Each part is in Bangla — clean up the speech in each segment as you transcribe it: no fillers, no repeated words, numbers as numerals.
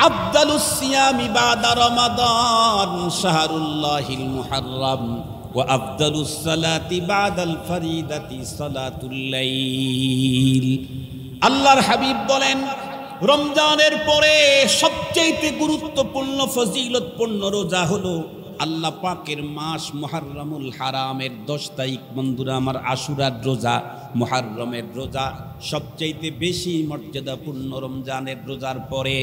আফদালুস সিয়ামি বাদা রমাদান শাহরুল্লাহিল মুহাররম ওয়া আফদালুস সালাতি বাদাল ফরিদাতি সালাতুল লাইল। আল্লাহর হাবিব বলেন, রমজানের পরে সবচেয়ে গুরুত্বপূর্ণ ফজিলতপূর্ণ রোজা হলো আল্লাহ পাকের মাস মুহররমুল হারামের 10 তারিখ। বন্ধুরা আমার, আশুরার রোজা, মুহররমের রোজা সবচাইতে বেশি মর্যাদাপূর্ণ রমজানের রোজার পরে।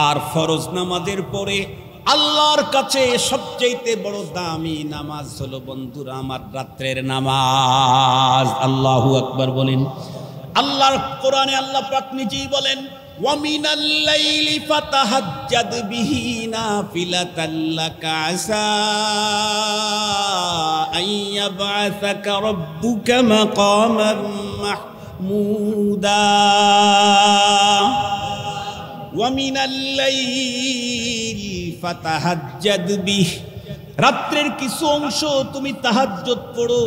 আর ফরজ নামাজের পরে আল্লাহর কাছে সবচাইতে বড় দামি নামাজ হলো বন্ধুরা আমার রাত্রের নামাজ। আল্লাহু আকবার বলেন। আল্লাহর কোরআনে আল্লাহ পাক নিজেই বলেন, ওয়ামিনাল লাইলি ফাতাহাজ্জাদ বিহি নাফিলাতাল লাকা আসা আইয়াবআসাকা রাব্বুকা মাকামান মাহমুদা। ওয়ামিনাল লাইলি ফাতাহাজ্জাদ বিহি, রাত্রের কিছু অংশ তুমি তাহাজ্জুদ পড়ো।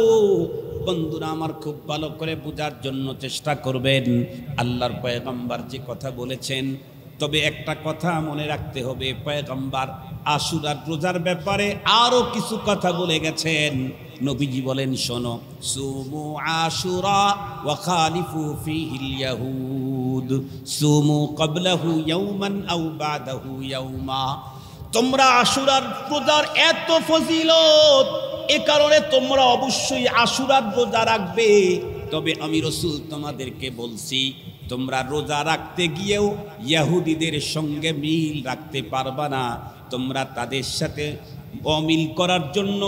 বন্ধুরা আমার, খুব ভালো করে বোঝার জন্য চেষ্টা করবেন আল্লাহর পয়গম্বর যে কথা বলেছেন। তবে একটা কথা মনে রাখতে হবে, পয়গম্বর আশুরার রোজার ব্যাপারে আরো কিছু কথা বলে গেছেন। নবীজি বলেন, শোনো, সুমু আশুরা ওয়া খালিফু ফীহিল ইয়াহুদ সুমু ক্বাবলাহু ইয়াওমান আও বাদাহু ইয়াওমা। তোমরা আশুরার রোজার এত ফজিলত, এ কারণে তোমরা অবশ্যই আশুরার রোজা রাখবে। তবে আমি রাসূল তোমাদেরকে বলছি, তোমরা রোজা রাখতে গিয়েও ইহুদিদের সঙ্গে মিল রাখতে পারবা না। তোমরা তাদের সাথে অমিল করার জন্য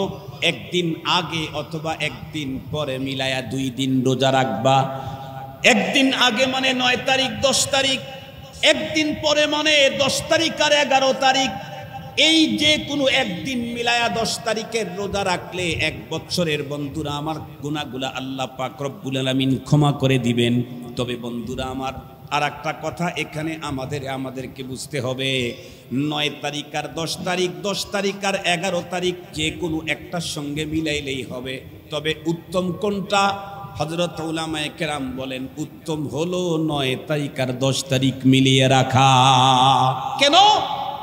একদিন আগে অথবা একদিন পরে মিলায়া 2 দিন রোজা রাখবা। একদিন আগে মানে 9 তারিখ 10 তারিখ, একদিন পরে মানে 10 তারিখ আর 11 তারিখ। এই যে কোনো একদিন মিলায়া 10 তারিখের রোজা রাখলে 1 বছরের বন্ধুরা আমার গুনাহগুলো আল্লাহ পাক রব্বুল আলামিন ক্ষমা করে দিবেন। তবে বন্ধুরা আমার, আর একটা কথা এখানে আমাদেরকে বুঝতে হবে, 9 তারিখ আর 10 তারিখ, 10 তারিখ আর 11 তারিখ যে কোনো একটার সঙ্গে মিলাইলেই হবে। তবে উত্তম কোনটা? হযরত উলামায়ে কেরাম বলেন, উত্তম হলো 9 তারিখ আর 10 তারিখ মিলিয়ে রাখা। কেন?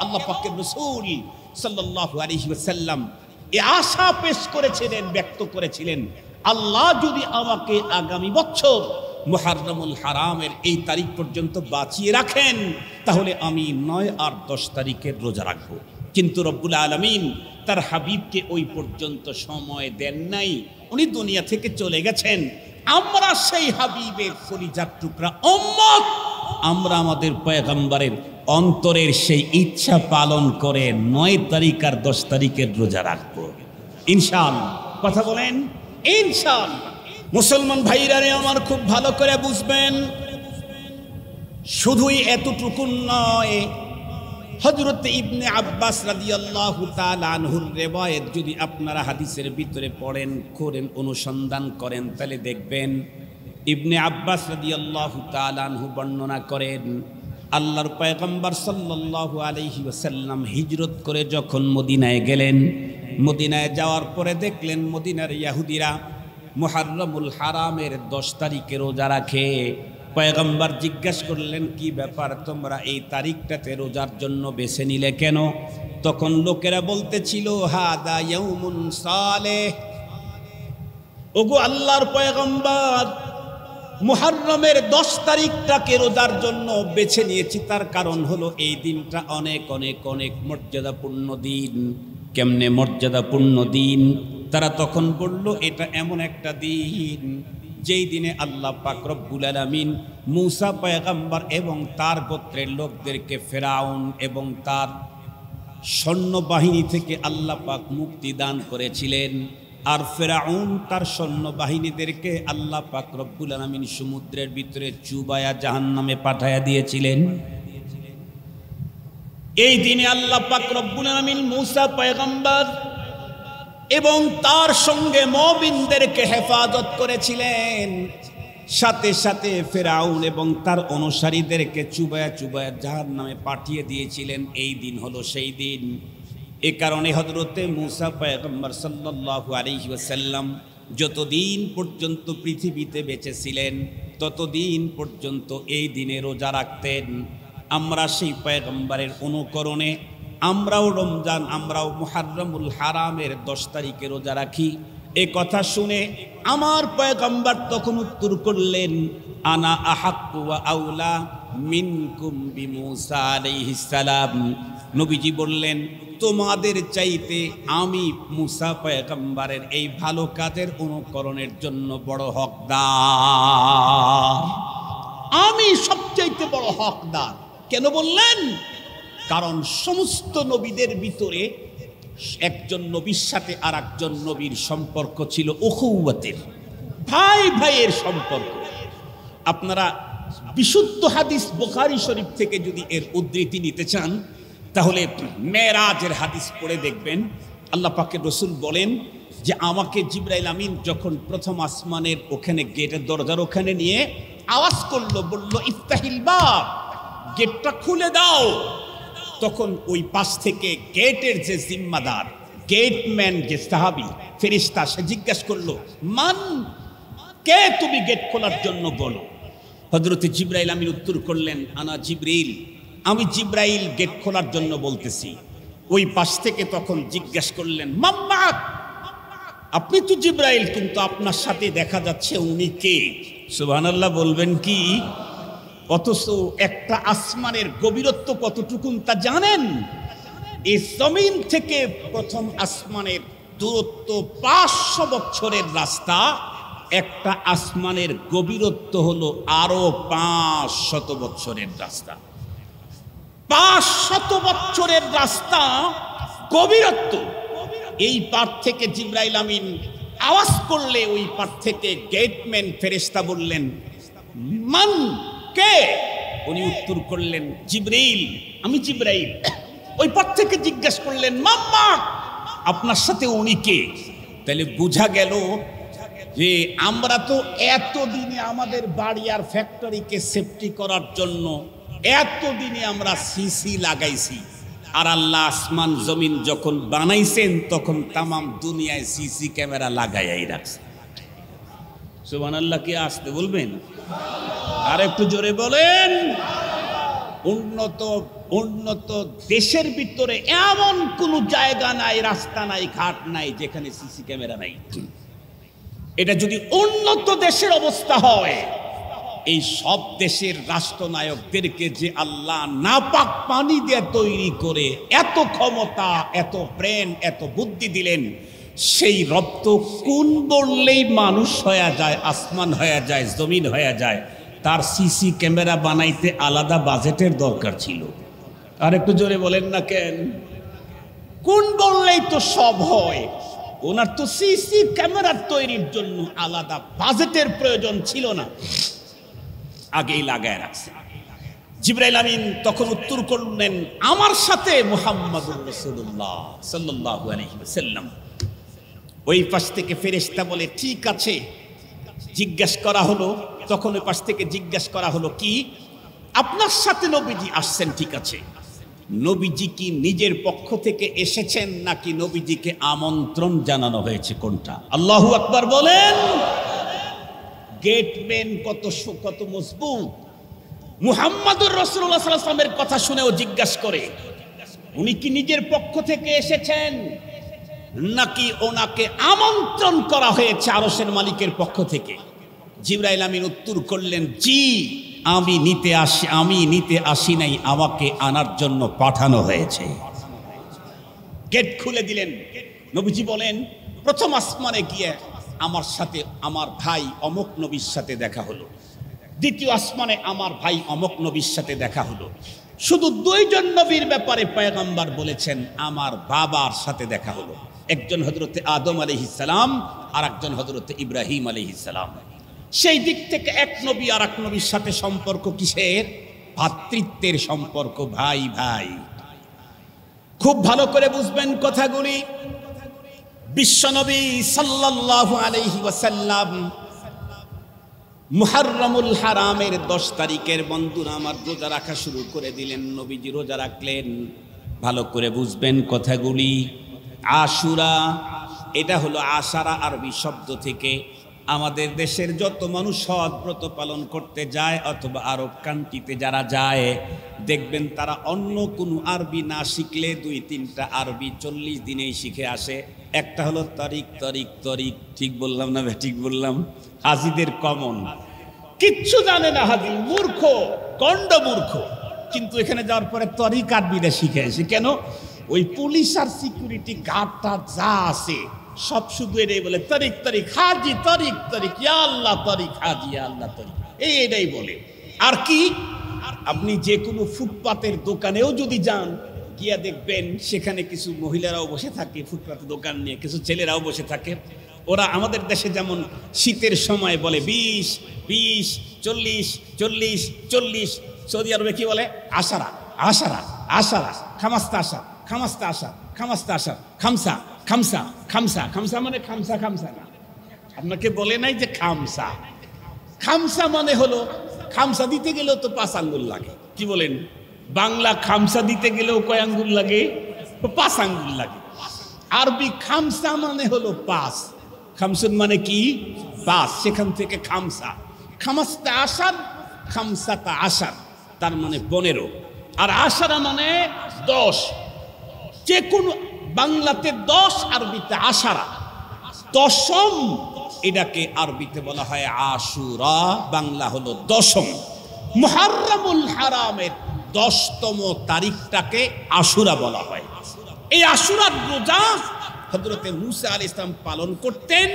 আল্লাহ পাকের রাসূল সাল্লাল্লাহু আলাইহি ওয়াসাল্লাম এই আশা পেশ করেছিলেন, ব্যক্ত করেছিলেন, আল্লাহ যদি আমাকে আগামী বছর মুহররমুল হারামের এই তারিখ পর্যন্ত বাঁচিয়ে রাখেন, তাহলে আমি 9 আর 10 তারিখের রোজা রাখবো। কিন্তু রব্বুল আলামিন তার হাবিবকে ওই পর্যন্ত সময় দেন নাই, উনি দুনিয়া থেকে চলে গেছেন। আমরা সেই হাবিবের কলিজার টুকরা উম্মত, আমরা আমাদের পয়গম্বরের অন্তরের সেই ইচ্ছা পালন করে 9 তারিখ আর 10 তারিখের রোজা রাখবো ইনশাআল্লাহ। কথা বলেন ইনশাআল্লাহ। মুসলমান ভাইরা আমার খুব ভালো করে বুঝবেন, শুধুই এতটুকু নয়, হযরত ইবনে আব্বাস রাদিয়াল্লাহু তাআলা আনহুর রিওয়ায়াত যদি আপনারা হাদিসের ভিতরে পড়েন, করেন, অনুসন্ধান করেন, তাহলে দেখবেন ইবনে আব্বাস রাদিয়াল্লাহু তাআলা আনহু বর্ণনা করেন, আল্লাহর পয়গম্বর সাল্লাল্লাহু আলাইহি ওয়াসাল্লাম হিজরত করে যখন মদিনায় গেলেন, মদিনায় যাওয়ার পরে দেখলেন মদিনার ইহুদিরা মুহররমুল হারামের 10 তারিখে রোজা রাখে। পয়গম্বর জিজ্ঞাসা করলেন, কি ব্যাপার, তোমরা এই তারিখটাতে রোজার জন্য বেছে নিলে কেন? তখন লোকেরা বলতেছিল, হাদা ইয়াউমুন সালেহ, ওগো আল্লাহর পয়গম্বর, মুহররমের 10 তারিখটাকে রোজার জন্য বেছে নিয়েছি, তার কারণ হলো এই দিনটা অনেক অনেক অনেক মর্যাদাপূর্ণ দিন। কেমনে মর্যাদাপূর্ণ দিন? তারা তখন বলল, এটা এমন একটা দিন যেই দিনে আল্লাহ পাক রব্বুল আলামিন মূসা পয়গম্বর এবং তার গোত্রের লোকদেরকে ফেরাউন এবং তার সৈন্যবাহিনী থেকে আল্লাহ পাক মুক্তি দান করেছিলেন। আর ফেরাউন তার সৈন্যবাহিনীদেরকে আল্লাহ পাক রব্বুল আলামিন সমুদ্রের ভিতরে চুবায়া জাহান্নামে পাঠায়া দিয়েছিলেন। এই দিনে আল্লাহ পাক রব্বুল আলামিন মূসা পয়গম্বর এবং তার সঙ্গে মুমিনদেরকে হেফাজত করেছিলেন, সাথে সাথে ফেরাউন এবং তার অনুসারীদেরকে চুবায়া চুবায়া জাহান্নামে পাঠিয়ে দিয়েছিলেন। এই দিন হলো সেই দিন। এ কারণে হযরতে মূসা পয়গম্বর সাল্লাল্লাহু আলাইহি ওয়াসাল্লাম যতদিন পর্যন্ত পৃথিবীতে বেঁচে ছিলেন ততদিন পর্যন্ত এই দিনে রোজা রাখতেন। আমরা সেই পয়গম্বরের অনুকরণে আমরাও রমজান, আমরাও মুহাররমুল হারামের 10 তারিখে রোজা রাখি। এ কথা শুনে আমার পয়গম্বর তখন উত্তর করলেন, আনা আহাক্কু ওয়া আউলা মিনকুম বিমূসা আলাইহিস সালাম। নবীজি বললেন, তোমাদের চাইতে আমি মুসা পয়গম্বরের এই ভালো কাজের অনুকরণের জন্য বড় হকদার, আমি সবচাইতে বড় হকদার। কেন বললেন? কারণ সমস্ত নবীদের ভিতরে একজন নবীর সাথে আর একজন নবীর সম্পর্ক ছিল উখুওয়াতের, ভাই ভাইয়ের সম্পর্ক। আপনারা বিশুদ্ধ হাদিস বুখারী শরীফ থেকে যদি এর উদ্ধৃতি নিতে চান, তাহলে মেরাজের হাদিস পড়ে দেখবেন। আল্লাহ পাকের রসুল বলেন যে আমাকে জিবরাইল আমিন যখন প্রথম আসমানের ওখানে গেটের দরজার ওখানে নিয়ে আওয়াজ করলো, বলল ইফতাহিল বাব, গেটটা খুলে দাও। তখন ওই পাশ থেকে গেটের যে জিম্মাদার, গেটম্যান, যে সাহাবী ফেরেশতা, সে জিজ্ঞাসা করলো, মান, কে তুমি গেট খোলার জন্য বলো। হযরত জিবরাইল আমিন উত্তর করলেন, আনা জিবরিল, আমি জিবরাইল গেট খোলার জন্য বলতেছি। ওই পাশ থেকে তখন জিজ্ঞাসা করলেন, মাম্মাক, আপনি তো জিবরাইল, কিন্তু আপনার সাথে দেখা যাচ্ছে উনি কে? সুবহানাল্লাহ বলবেন কি? অথচ একটা আসমানের গভীরত্ব কতটুকুন তা জানেন? এই জমিন থেকে প্রথম আসমানের দূরত্ব 500 বছরের রাস্তা, একটা আসমানের গভীরত্ব হলো আরো 500 বছরের রাস্তা। 500 বছরের রাস্তা গভীরত্ব। এই পার থেকে জিবরাইল আমিন আওয়াজ করলে ওই পার থেকে গেটম্যান ফেরেশতা বললেন, মান, কে? উনি উত্তর করলেন, জিবরাইল, আমি জিবরাইল। ওই পার থেকে জিজ্ঞাসা করলেন, মাম্মা, আপনার সাথে উনি কে? তাহলে বোঝা গেল যে আমরা তো এতদিনে আমাদের বাড়ি আর ফ্যাক্টরিকে সেফটি করার জন্য এতদিনে আমরা সিসি লাগাইছি, আর আল্লাহ আসমান জমিন যখন বানাইছেন তখন তামাম দুনিয়ায় সিসি ক্যামেরা লাগাইয়াই রাখছে। সুবহানাল্লাহ কি আসতে বলবেন? আর একটু জোরে বলেন। উন্নত দেশের ভিতরে এমন কোন জায়গা নাই, রাস্তা নাই, ঘাট নাই যেখানে সিসি ক্যামেরা নাই। এটা যদি উন্নত দেশের অবস্থা হয়, এই সব দেশের রাষ্ট্রনায়কদেরকে যে আল্লাহ নাপাক পানি দিয়ে তৈরি করে এত ক্ষমতা, এত ব্রেন, এত বুদ্ধি দিলেন, সেই রক্ত কোন বললেই মানুষ হয়ে যায়, আসমান হয়ে যায়, জমিন হয়ে যায়। তার সিসি ক্যামেরা বানাইতে আলাদা বাজেটের দরকার ছিল। আর একটু জোরে বলেন না কেন? কোন বললেই তো সব হয়, ওনার তো সিসি ক্যামেরা তৈরির জন্য আলাদা বাজেটের প্রয়োজন ছিল না, আগেই লাগায় রাখছে। জিবরাইল আমিন তখন উত্তর করলেন, আমার সাথে মুহাম্মাদুর রাসূলুল্লাহ সাল্লাল্লাহু আলাইহি ওয়াসাল্লাম। ওই পাশ থেকে ফেরেশতা বলে, ঠিক আছে। জিজ্ঞাসা করা হলো, তখন ওই পাশ থেকে জিজ্ঞাসা করা হলো, কি আপনার সাথে নবীজি আসছেন? ঠিক আছে, নবীজি কি নিজের পক্ষ থেকে এসেছেন নাকি নবীজিকে আমন্ত্রণ জানানো হয়েছে? কোনটা? আল্লাহু আকবার বলেন। গেটম্যান কত মজবুত। মুহাম্মাদুর রাসূলুল্লাহ সাল্লাল্লাহু আলাইহি ওয়াসাল্লামের কথা শুনেও জিজ্ঞাসা করে, উনি কি নিজের পক্ষ থেকে এসেছেন নাকি ওনাকে আমন্ত্রণ করা হয়েছে আরশের মালিকের পক্ষ থেকে? জিবরাইল আমিন উত্তর করলেন, জি, আমি নিতে আসি নাই, আমাকে আনার জন্য পাঠানো হয়েছে। গেট খুলে দিলেন। নবীজি বলেন, প্রথম আসমানে গিয়ে আমার সাথে আমার ভাই অমুক নবীর সাথে দেখা হলো। দ্বিতীয় আসমানে আমার ভাই অমুক নবীর সাথে দেখা হলো। শুধু 2 জন নবীর ব্যাপারে পয়গম্বর বলেছেন আমার বাবার সাথে দেখা হলো। একজন হযরতে আদম আলাইহিস সালাম, আর একজন হযরতে ইব্রাহিম আলাইহিস সালাম। সেই দিক থেকে এক নবী আর এক নবীর সাথে সম্পর্ক কিসের? ভ্রাতৃত্বের সম্পর্ক, ভাই ভাই। খুব ভালো করে বুঝবেন কথাগুলি। বিশ্বনবী সাল্লাল্লাহু আলাইহি ওয়াসাল্লাম মুহররমুল হারামের 10 তারিখের বন্ধুরা আমার রোজা রাখা শুরু করে দিলেন। নবীজি রোজা রাখলেন। ভালো করে বুঝবেন কথাগুলি। আশুরা, এটা হলো আশারা আরবি শব্দ থেকে, আমাদের দেশের যত মানুষ হজ ব্রত পালন করতে যায় অথবা আরব কান্ট্রিতে যারা যায় দেখবেন তারা অন্য কোনো আরবি না শিখলে 2-3টা আরবি 40 দিনেই শিখে আসে। একটা হলো তরিক তরিক তরিক, ঠিক বললাম না? ঠিক বললাম। হাজিদের কমন, কিচ্ছু জানে না হাজি, মূর্খ, গন্ড মূর্খ। কিন্তু এখানে যাওয়ার পরে তরিক আরবিটা শিখে আসে। কেন? ওই পুলিশ আর সিকিউরিটি গার্ডটা যা আছে সব শুধু এটাই বলে তরিক তরিক হাজি, তরিক তরিক, ইয়া আল্লাহ তরিক হাজি, ইয়া আল্লাহ তরিক, এটাই বলে। আর কি, আপনি যে কোনো ফুটপাতের দোকানেও যদি যান গিয়া দেখবেন সেখানে কিছু মহিলারাও বসে থাকে ফুটপাতের দোকান নিয়ে, কিছু ছেলেরাও বসে থাকে। ওরা আমাদের দেশে যেমন শীতের সময় বলে 20 20 40 40 40, সৌদি আরবে কি বলে? আশারা আশারা আশারা, খামাস্তা আশা খামাস্তা আশা খামাস্তা আশা, খামসা খামসা খামসা। খামসা মানে খামসা খামসা না, আপনাকে বলে নাই যে খামসা। খামসা মানে হলো, খামসা দিতে গেলেও তো 5 আঙ্গুল লাগে। কি বলেন? বাংলা খামসা দিতে গেলেও কয় আঙ্গুল লাগে? 5 আঙ্গুল লাগে। আরবি খামসা মানে হলো 5। খামসুন মানে কি? 5। সেখান থেকে খামসা, খামাস্তা আশার, খামসাতা আশার, তার মানে 15। আর আশারা মানে 10। যে কোনো বাংলাতে 10, আরবিতে আশারা, দশম। এটাকে আরবিতে বলা হয় আশুরা, বাংলা হলো দশম। মুহররমুল হারামের 10তম তারিখটাকে আশুরা বলা হয়। এই আশুরার রোজা হযরতে মুসা আলাইহিস সালাম পালন করতেন।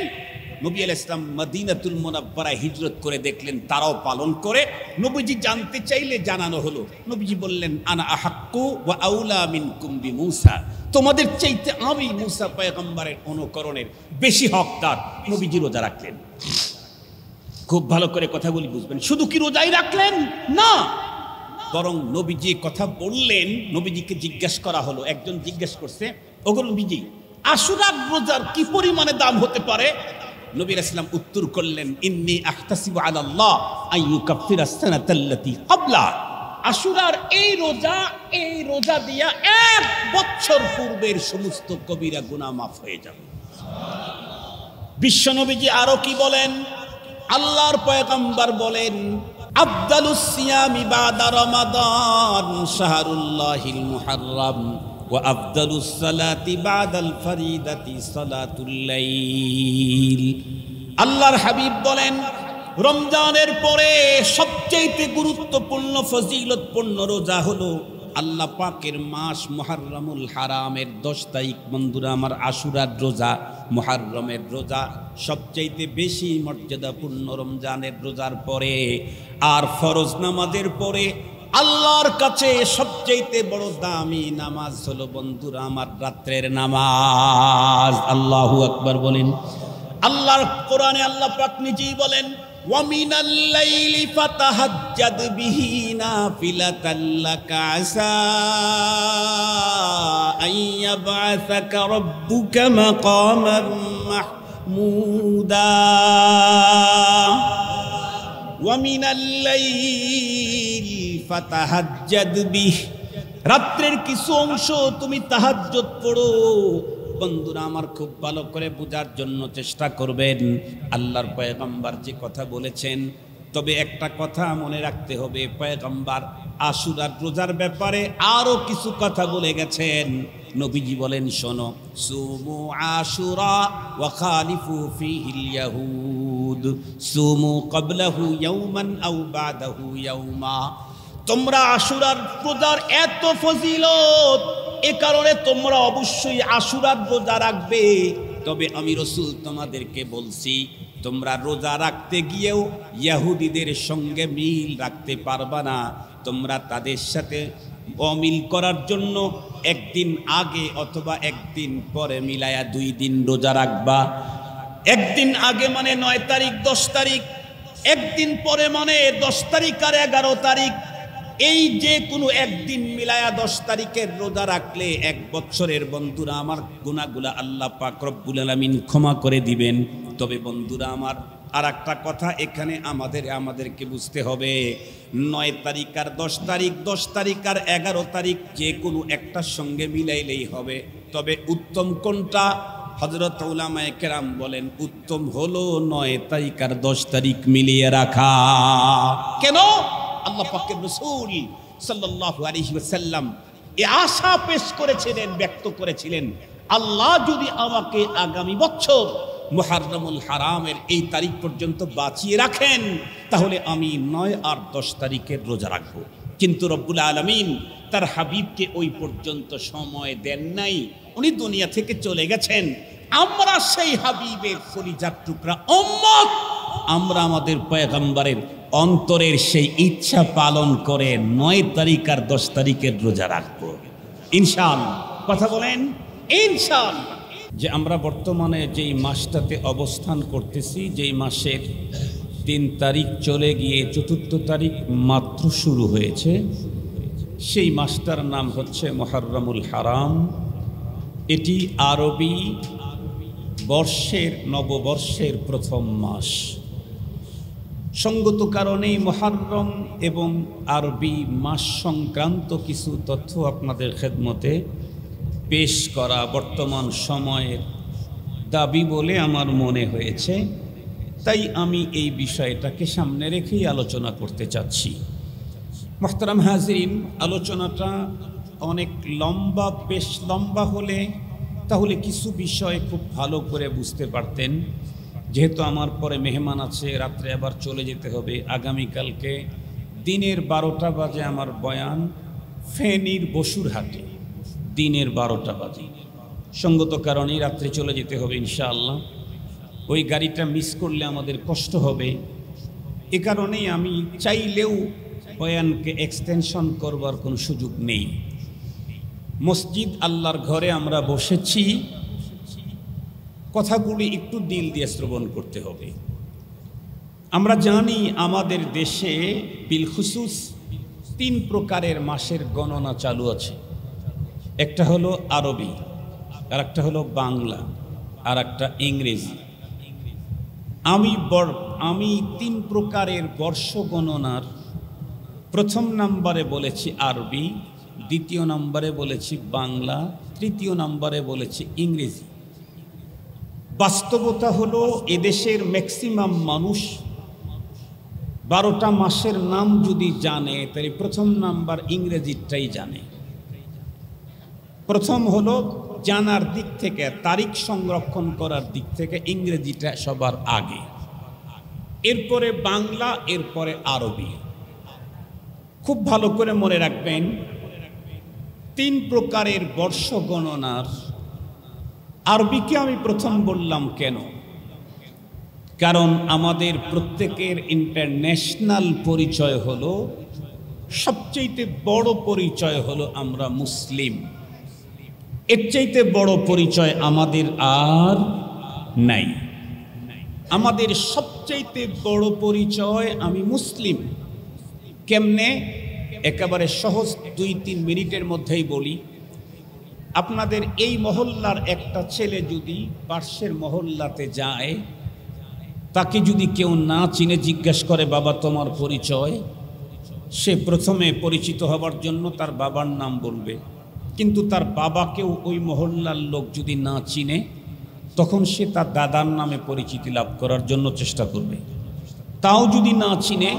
নবী আলাইহিস সালাম মদিনাতুল মুনাওয়ারায় হিজরত করে দেখলেন তারাও পালন করে। নবীজি জানতে চাইলে জানানো হলো। নবীজি বললেন আনা আহাক্কু ওয়া আউলা মিনকুম বিমুসা, তোমাদের চাইতে আমি মুসা পয়গম্বরের অনুকরণের বেশি হকদার। নবীজি রোজা রাখলেন। খুব ভালো করে কথাগুলি বুঝবেন। শুধু কি রোজাই রাখলেন না, বরং নবীজি কথা বললেন। নবীজিকে জিজ্ঞাসা করা হলো, একজন জিজ্ঞেস করছে, ওগো নবীজি, আশুরার রোজার কি পরিমাণে দাম হতে পারে? নবী রাসূলুল্লাহ উত্তর করলেন, ইন্নী আহতাসিবু আলাল্লাহ আইয়ুকাফিরাস সানাতাল্লাতী ক্বাবলা। আশুরার এই রোজা দিয়া 1 বছর পূর্বের সমস্ত কবিরা গুনাহ মাফ হয়ে যাবে। বিশ্ব নবীজি আরো কি বলেন? আল্লাহর পয়গম্বর বলেন, আফদালুস সিয়ামি বাদা রমাদান শাহরুল্লাহিল মুহাররম ওয়া আফদালুস সালাতি বাদাল ফরিদাতি সালাতুল লাইল। আল্লাহর হাবিব বলেন, রমজানের পরে সবচেয়ে গুরুত্বপূর্ণ ফজিলতপূর্ণ রোজা হলো আল্লাহ পাকের মাস মুহররমুল হারামের 10 তারিখ। বন্ধুরা আমার, আশুরার রোজা, মুহররমের রোজা সবচাইতে বেশি মর্যাদাপূর্ণ রমজানের রোজার পরে। আর ফরজ নামাজের পরে আল্লাহর কাছে সবচাইতে বড় দামি নামাজ হলো বন্ধুরা আমার রাত্রের নামাজ। আল্লাহু আকবার বলেন। আল্লাহর কোরআনে আল্লাহ পাক নিজেই বলেন, ওয়া মিনাল লাইলি ফাতাহাজ্জাদ বিহি নাফিলাতাল লাকা আসা আইয়াবআসাকা রাব্বুকা মাকামান মাহমুদা। ওয়া মিনাল লাইলি ফাতাহাজ্জাদ বিহি, রাত্রের কিছু অংশ তুমি তাহাজ্জুদ পড়ো। বন্ধুরা আমার, খুব ভালো করে বোঝার জন্য চেষ্টা করবেন আল্লাহর পয়গম্বর যে কথা বলেছেন। তবে একটা কথা মনে রাখতে হবে, পয়গম্বর আশুরার রোজার ব্যাপারে আরো কিছু কথা বলে গেছেন। নবীজি বলেন, শোনো, সুমু আশুরা ওয়া খালিফু ফিহিল ইয়াহুদ সুমু ক্বাবলাহু ইয়াওমান আও বাদাহু ইয়াওমা। তোমরা আশুরার রোজার এত ফজিলত, এ কারণে তোমরা অবশ্যই আশুরার রোজা রাখবে। তবে আমি রাসূল তোমাদেরকে বলছি, তোমরা রোজা রাখতে গিয়েও ইহুদিদের সঙ্গে মিল রাখতে পারবা না। তোমরা তাদের সাথে অমিল করার জন্য একদিন আগে অথবা একদিন পরে মিলায়া 2 দিন রোজা রাখবা। একদিন আগে মানে 9 তারিখ 10 তারিখ, একদিন পরে মানে 10 তারিখ আর 11 তারিখ। এই যে কোনো একদিন মিলায়া 10 তারিখের রোজা রাখলে 1 বছরের বন্ধুরা আমার গুনাহগুলা আল্লাহ পাক রব্বুল আলামিন ক্ষমা করে দিবেন। তবে বন্ধুরা আমার, আর একটা কথা এখানে আমাদেরকে বুঝতে হবে, 9 তারিখ আর 10 তারিখ, 10 তারিখ আর 11 তারিখ যে কোনো একটার সঙ্গে মিলাইলেই হবে। তবে উত্তম কোনটা? হযরত উলামায়ে কেরাম বলেন উত্তম হলো 9 তারিখ আর 10 তারিখ মিলিয়ে রাখা। কেন? আল্লাহ পাকের রাসূল সাল্লাল্লাহু আলাইহি ওয়াসাল্লাম এই আশা পেশ করেছিলেন, ব্যক্ত করেছিলেন, আল্লাহ যদি আমাকে আগামী বছর মুহররমুল হারামের এই তারিখ পর্যন্ত বাঁচিয়ে রাখেন তাহলে আমি 9 আর 10 তারিখের রোজা রাখবো। কিন্তু রব্বুল আলামিন তার হাবিবকে ওই পর্যন্ত সময় দেন নাই, উনি দুনিয়া থেকে চলে গেছেন। আমরা সেই হাবিবের কলিজার টুকরা উম্মত, আমরা আমাদের পয়গম্বরের অন্তরের সেই ইচ্ছা পালন করে 9 তারিখ আর 10 তারিখের রোজা রাখবো ইনশাআল্লাহ। কথা বলেন ইনশাআল্লাহ। যে আমরা বর্তমানে যেই মাসটাতে অবস্থান করতেছি, যেই মাসের 3 তারিখ চলে গিয়ে 4 তারিখ মাত্র শুরু হয়েছে, সেই মাসটার নাম হচ্ছে মুহররমুল হারাম। এটি আরবি বর্ষের নববর্ষের প্রথম মাস। সঙ্গত কারণেই মুহররম এবং আরবি মাস সংক্রান্ত কিছু তথ্য আপনাদের খেদমতে পেশ করা বর্তমান সময়ের দাবি বলে আমার মনে হয়েছে, তাই আমি এই বিষয়টাকে সামনে রেখেই আলোচনা করতে চাচ্ছি। মুহতারাম হাজিরিন, আলোচনাটা অনেক লম্বা, বেশ লম্বা হলে তাহলে কিছু বিষয় খুব ভালো করে বুঝতে পারতেন। যেহেতু আমার পরে মেহমান আছে, রাত্রে আবার চলে যেতে হবে, আগামীকালকে দিনের 12টা বাজে আমার বয়ান ফেনীর বসুরহাটে, দিনের 12টা বাজে। সঙ্গত কারণেই রাত্রে চলে যেতে হবে ইনশাআল্লাহ। ওই গাড়িটা মিস করলে আমাদের কষ্ট হবে। এ কারণেই আমি চাইলেও বয়ানকে এক্সটেনশন করবার কোনো সুযোগ নেই। মসজিদ আল্লাহর ঘরে আমরা বসেছি, কথাগুলি একটু দিল দিয়ে শ্রবণ করতে হবে। আমরা জানি আমাদের দেশে বিলখুসুস 3 প্রকারের মাসের গণনা চালু আছে। একটা হলো আরবি, আর একটা হলো বাংলা, আর একটা ইংরেজি। আমি 3 প্রকারের বর্ষ গণনার প্রথম নম্বরে বলেছি আরবি, দ্বিতীয় নম্বরে বলেছি বাংলা, তৃতীয় নম্বরে বলেছি ইংরেজি। বাস্তবতা হলো এদেশের ম্যাক্সিমাম মানুষ 12টা মাসের নাম যদি জানে তাহলে প্রথম নাম্বার ইংরেজিটাই জানে। প্রথম হলো জানার দিক থেকে, তারিখ সংরক্ষণ করার দিক থেকে ইংরেজিটা সবার আগে, এরপরে বাংলা, এরপরে আরবি। খুব ভালো করে মনে রাখবেন 3 প্রকারের বর্ষ গণনার আরবিকে আমি প্রথম বললাম কেন? কারণ আমাদের প্রত্যেকের ইন্টারন্যাশনাল পরিচয় হলো, সবচেয়ে বড় পরিচয় হলো আমরা মুসলিম। এর চাইতে বড় পরিচয় আমাদের আর নাই। আমাদের সবচাইতে বড় পরিচয় আমি মুসলিম। কেমনে? একেবারে সহজ 2-3 মিনিটের মধ্যেই বলি। আপনাদের এই মহল্লার একটা ছেলে যদি পার্শ্বের মহল্লাতে যায়, তাকে যদি কেউ না চিনে জিজ্ঞেস করে বাবা তোমার পরিচয়, সে প্রথমে পরিচিত হবার জন্য তার বাবার নাম বলবে। কিন্তু তার বাবাকেও ওই মহল্লার লোক যদি না চিনে, তখন সে তার দাদার নামে পরিচিতি লাভ করার জন্য চেষ্টা করবে। তাও যদি না চিনে,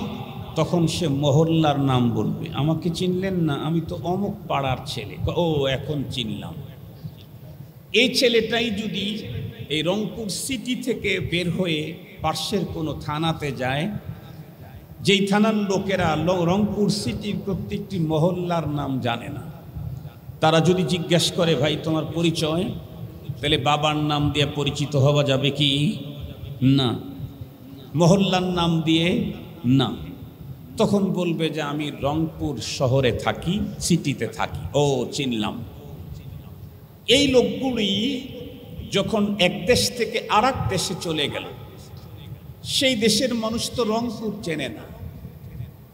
তখন সে মহল্লার নাম বলবে। আমাকে চিনলেন না? আমি তো অমুক পাড়ার ছেলে। ও, এখন চিনলাম। এই ছেলেটাই যদি এই রংপুর সিটি থেকে বের হয়ে পার্শ্বের কোনো থানাতে যায়, যেই থানার লোকেরা রংপুর সিটির প্রত্যেকটি মহল্লার নাম জানে না, তারা যদি জিজ্ঞাসা করে ভাই তোমার পরিচয়, তাহলে বাবার নাম দিয়ে পরিচিত হওয়া যাবে কি না? মহল্লার নাম দিয়ে না। তখন বলবে যে আমি রংপুর শহরে থাকি, সিটিতে থাকি। ও, চিনলাম। এই লোকগুলি যখন এক দেশ থেকে আরেক দেশে চলে গেল, সেই দেশের মানুষ তো রংপুর চেনে না,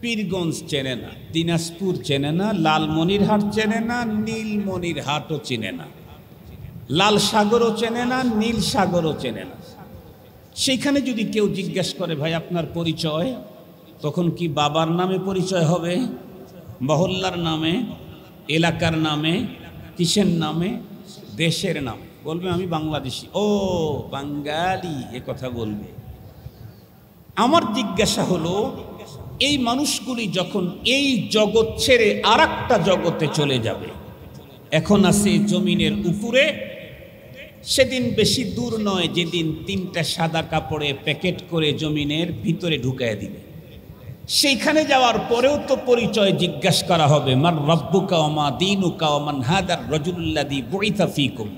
পীরগঞ্জ চেনে না, দিনাজপুর চেনে না, লালমনিরহাট চেনে না, নীলমনিরহাটও চেনে না, লাল সাগরও চেনে না, নীল সাগরও চেনে না। সেইখানে যদি কেউ জিজ্ঞেস করে ভাই আপনার পরিচয়, তখন কি বাবার নামে পরিচয় হবে, মহল্লার নামে, এলাকার নামে, কিসের নামে? দেশের নাম বলবে আমি বাংলাদেশি, ও বাঙালি এ কথা বলবে। আমার জিজ্ঞাসা হলো, এই মানুষগুলি যখন এই জগৎ ছেড়ে আর একটা জগতে চলে যাবে, এখন আছে জমিনের উপরে, সেদিন বেশি দূর নয় যেদিন 3টা সাদা কাপড়ে প্যাকেট করে জমিনের ভিতরে ঢুকায় দিবে। সেইখানে যাওয়ার পরেও তো পরিচয় জিজ্ঞাসা করা হবে, মান রব্বুকা ওয়া মা দীনুকা ওয়া মান হাদার রাজুলুল্লাযী বুইসা ফীকুম।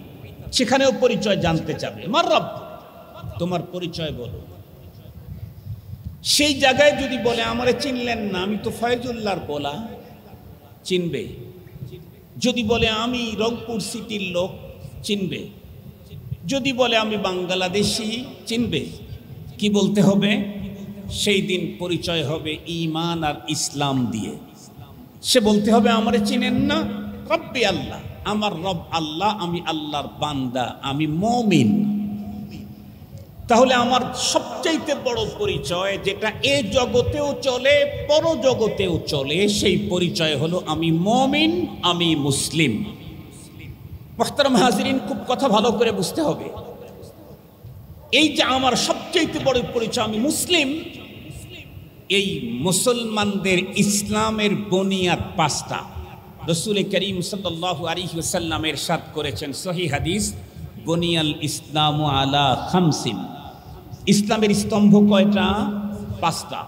সেখানেও পরিচয় জানতে চাবে, মান রব্ব, তোমার পরিচয় বলো। সেই জায়গায় যদি বলে আমারে চিনলেন না, আমি তো ফয়জুল্লাহর বলা, চিনবে। যদি বলে আমি রংপুর সিটির লোক, চিনবে। যদি বলে আমি বাংলাদেশি, চিনবে। কি বলতে হবে? সেই দিন পরিচয় হবে ঈমান আর ইসলাম দিয়ে। সে বলতে হবে আমারে চিনেন না, রব্বি আল্লাহ, আমার রব আল্লাহ, আমি আল্লাহর বান্দা, আমি মুমিন। তাহলে আমার সবচাইতে বড় পরিচয়, যেটা এ জগতেও চলে পরজগতেও চলে, সেই পরিচয় হলো আমি মুমিন, আমি মুসলিম। মুহতারাম হাজিরিন, খুব কথা ভালো করে বুঝতে হবে। এই যে আমার সবচাইতে বড় পরিচয় আমি মুসলিম, এই মুসলমানদের ইসলামের বুনিয়াদ 5টা। রাসূল করিম সাল্লাল্লাহু আলাইহি ওয়াসাল্লাম ইরশাদ করেছেন, সহিহ হাদিস, বুনিয়াল ইসলামু আলা খামসিন। ইসলামের স্তম্ভ কয়টা? 5টা।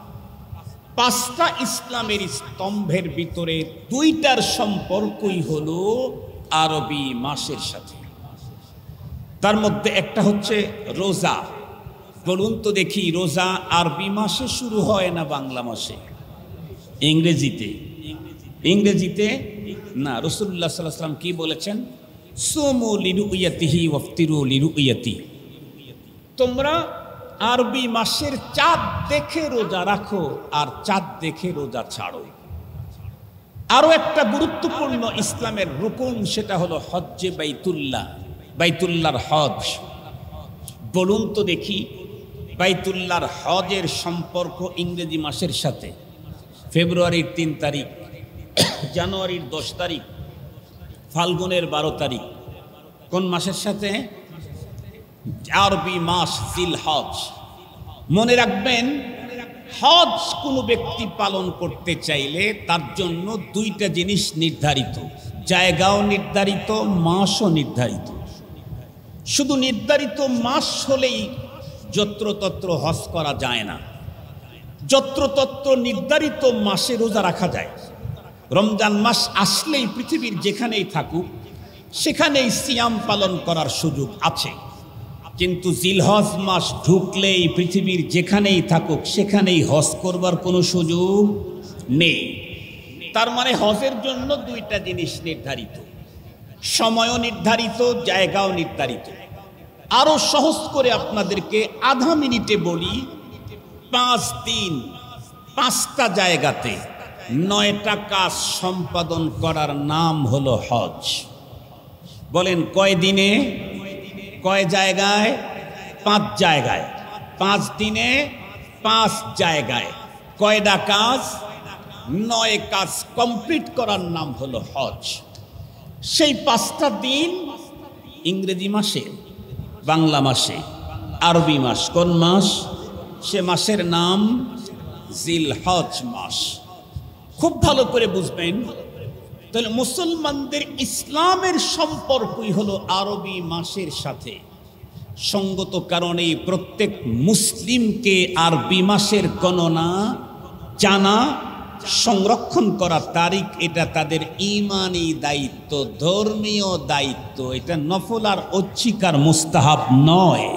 5টা ইসলামের স্তম্ভের ভিতরে 2টার সম্পর্কই হলো আরবি মাসের সাথে। তার মধ্যে একটা হচ্ছে রোজা। বলুন তো দেখি, রোজা আরবি মাসে শুরু হয় না বাংলা মাসে? ইংরেজিতে? ইংরেজিতে না। রাসূলুল্লাহ সাল্লাল্লাহু আলাইহি ওয়াসাল্লাম কি বলেছেন? সুমু লিরুইয়াতিহি ওয়াফতিরু লিরুইয়াতি। তোমরা আরবি মাসের চাঁদ দেখে রোজা রাখো আর চাঁদ দেখে রোজা ছাড়ো। আরো একটা গুরুত্বপূর্ণ ইসলামের রুকুন, সেটা হলো হজ্জে বাইতুল্লাহ, বাইতুল্লাহর হজ। বলুন তো দেখি, বাইতুল্লাহর হজের সম্পর্ক ইংরেজি মাসের সাথে? ফেব্রুয়ারির 3 তারিখ, জানুয়ারির 10 তারিখ, ফাল্গুনের 12 তারিখ, কোন মাসের সাথে? আরবি মাস জিলহজ। মনে রাখবেন, হজ কোনো ব্যক্তি পালন করতে চাইলে তার জন্য 2টা জিনিস নির্ধারিত, জায়গাও নির্ধারিত, মাসও নির্ধারিত। শুধু নির্ধারিত মাস হলেই যত্রতত্র হজ করা যায় না। যত্রতত্র নির্ধারিত মাসে রোজা রাখা যায়। রমজান মাস আসলেই পৃথিবীর যেখানেই থাকুক সেখানেই সিয়াম পালন করার সুযোগ আছে, কিন্তু জিলহজ মাস ঢুকলেই পৃথিবীর যেখানেই থাকুক সেখানেই হজ করবার কোনো সুযোগ নেই। তার মানে হজের জন্য 2টা জিনিস নির্ধারিত, সময়ও নির্ধারিত, জায়গাও নির্ধারিত। আরো সহজ করে আপনাদেরকে আধা মিনিটে বলি, 5 দিন 5টা জায়গাতে 9টা কাজ সম্পাদন করার নাম হলো হজ। বলেন কয় দিনে, কয় জায়গায়? 5 জায়গায়। 5 দিনে 5 জায়গায় কয়টা কাজ? 9 কাজ কমপ্লিট করার নাম হলো হজ। সেই 5টা দিন ইংরেজি মাসে, বাংলা মাসে, আরবি মাস। কোন মাস? সে মাসের নাম জিলহজ মাস। খুব ভালো করে বুঝবেন। তাহলে মুসলমানদের ইসলামের সম্পর্কই হলো আরবি মাসের সাথে। সঙ্গত কারণেই প্রত্যেক মুসলিমকে আরবি মাসের গণনা জানা, সংরক্ষণ করা তারিখ, এটা তাদের ঈমানি দায়িত্ব, ধর্মীয় দায়িত্ব। এটা নফল আর ঐচ্ছিক আর মুস্তাহাব নয়।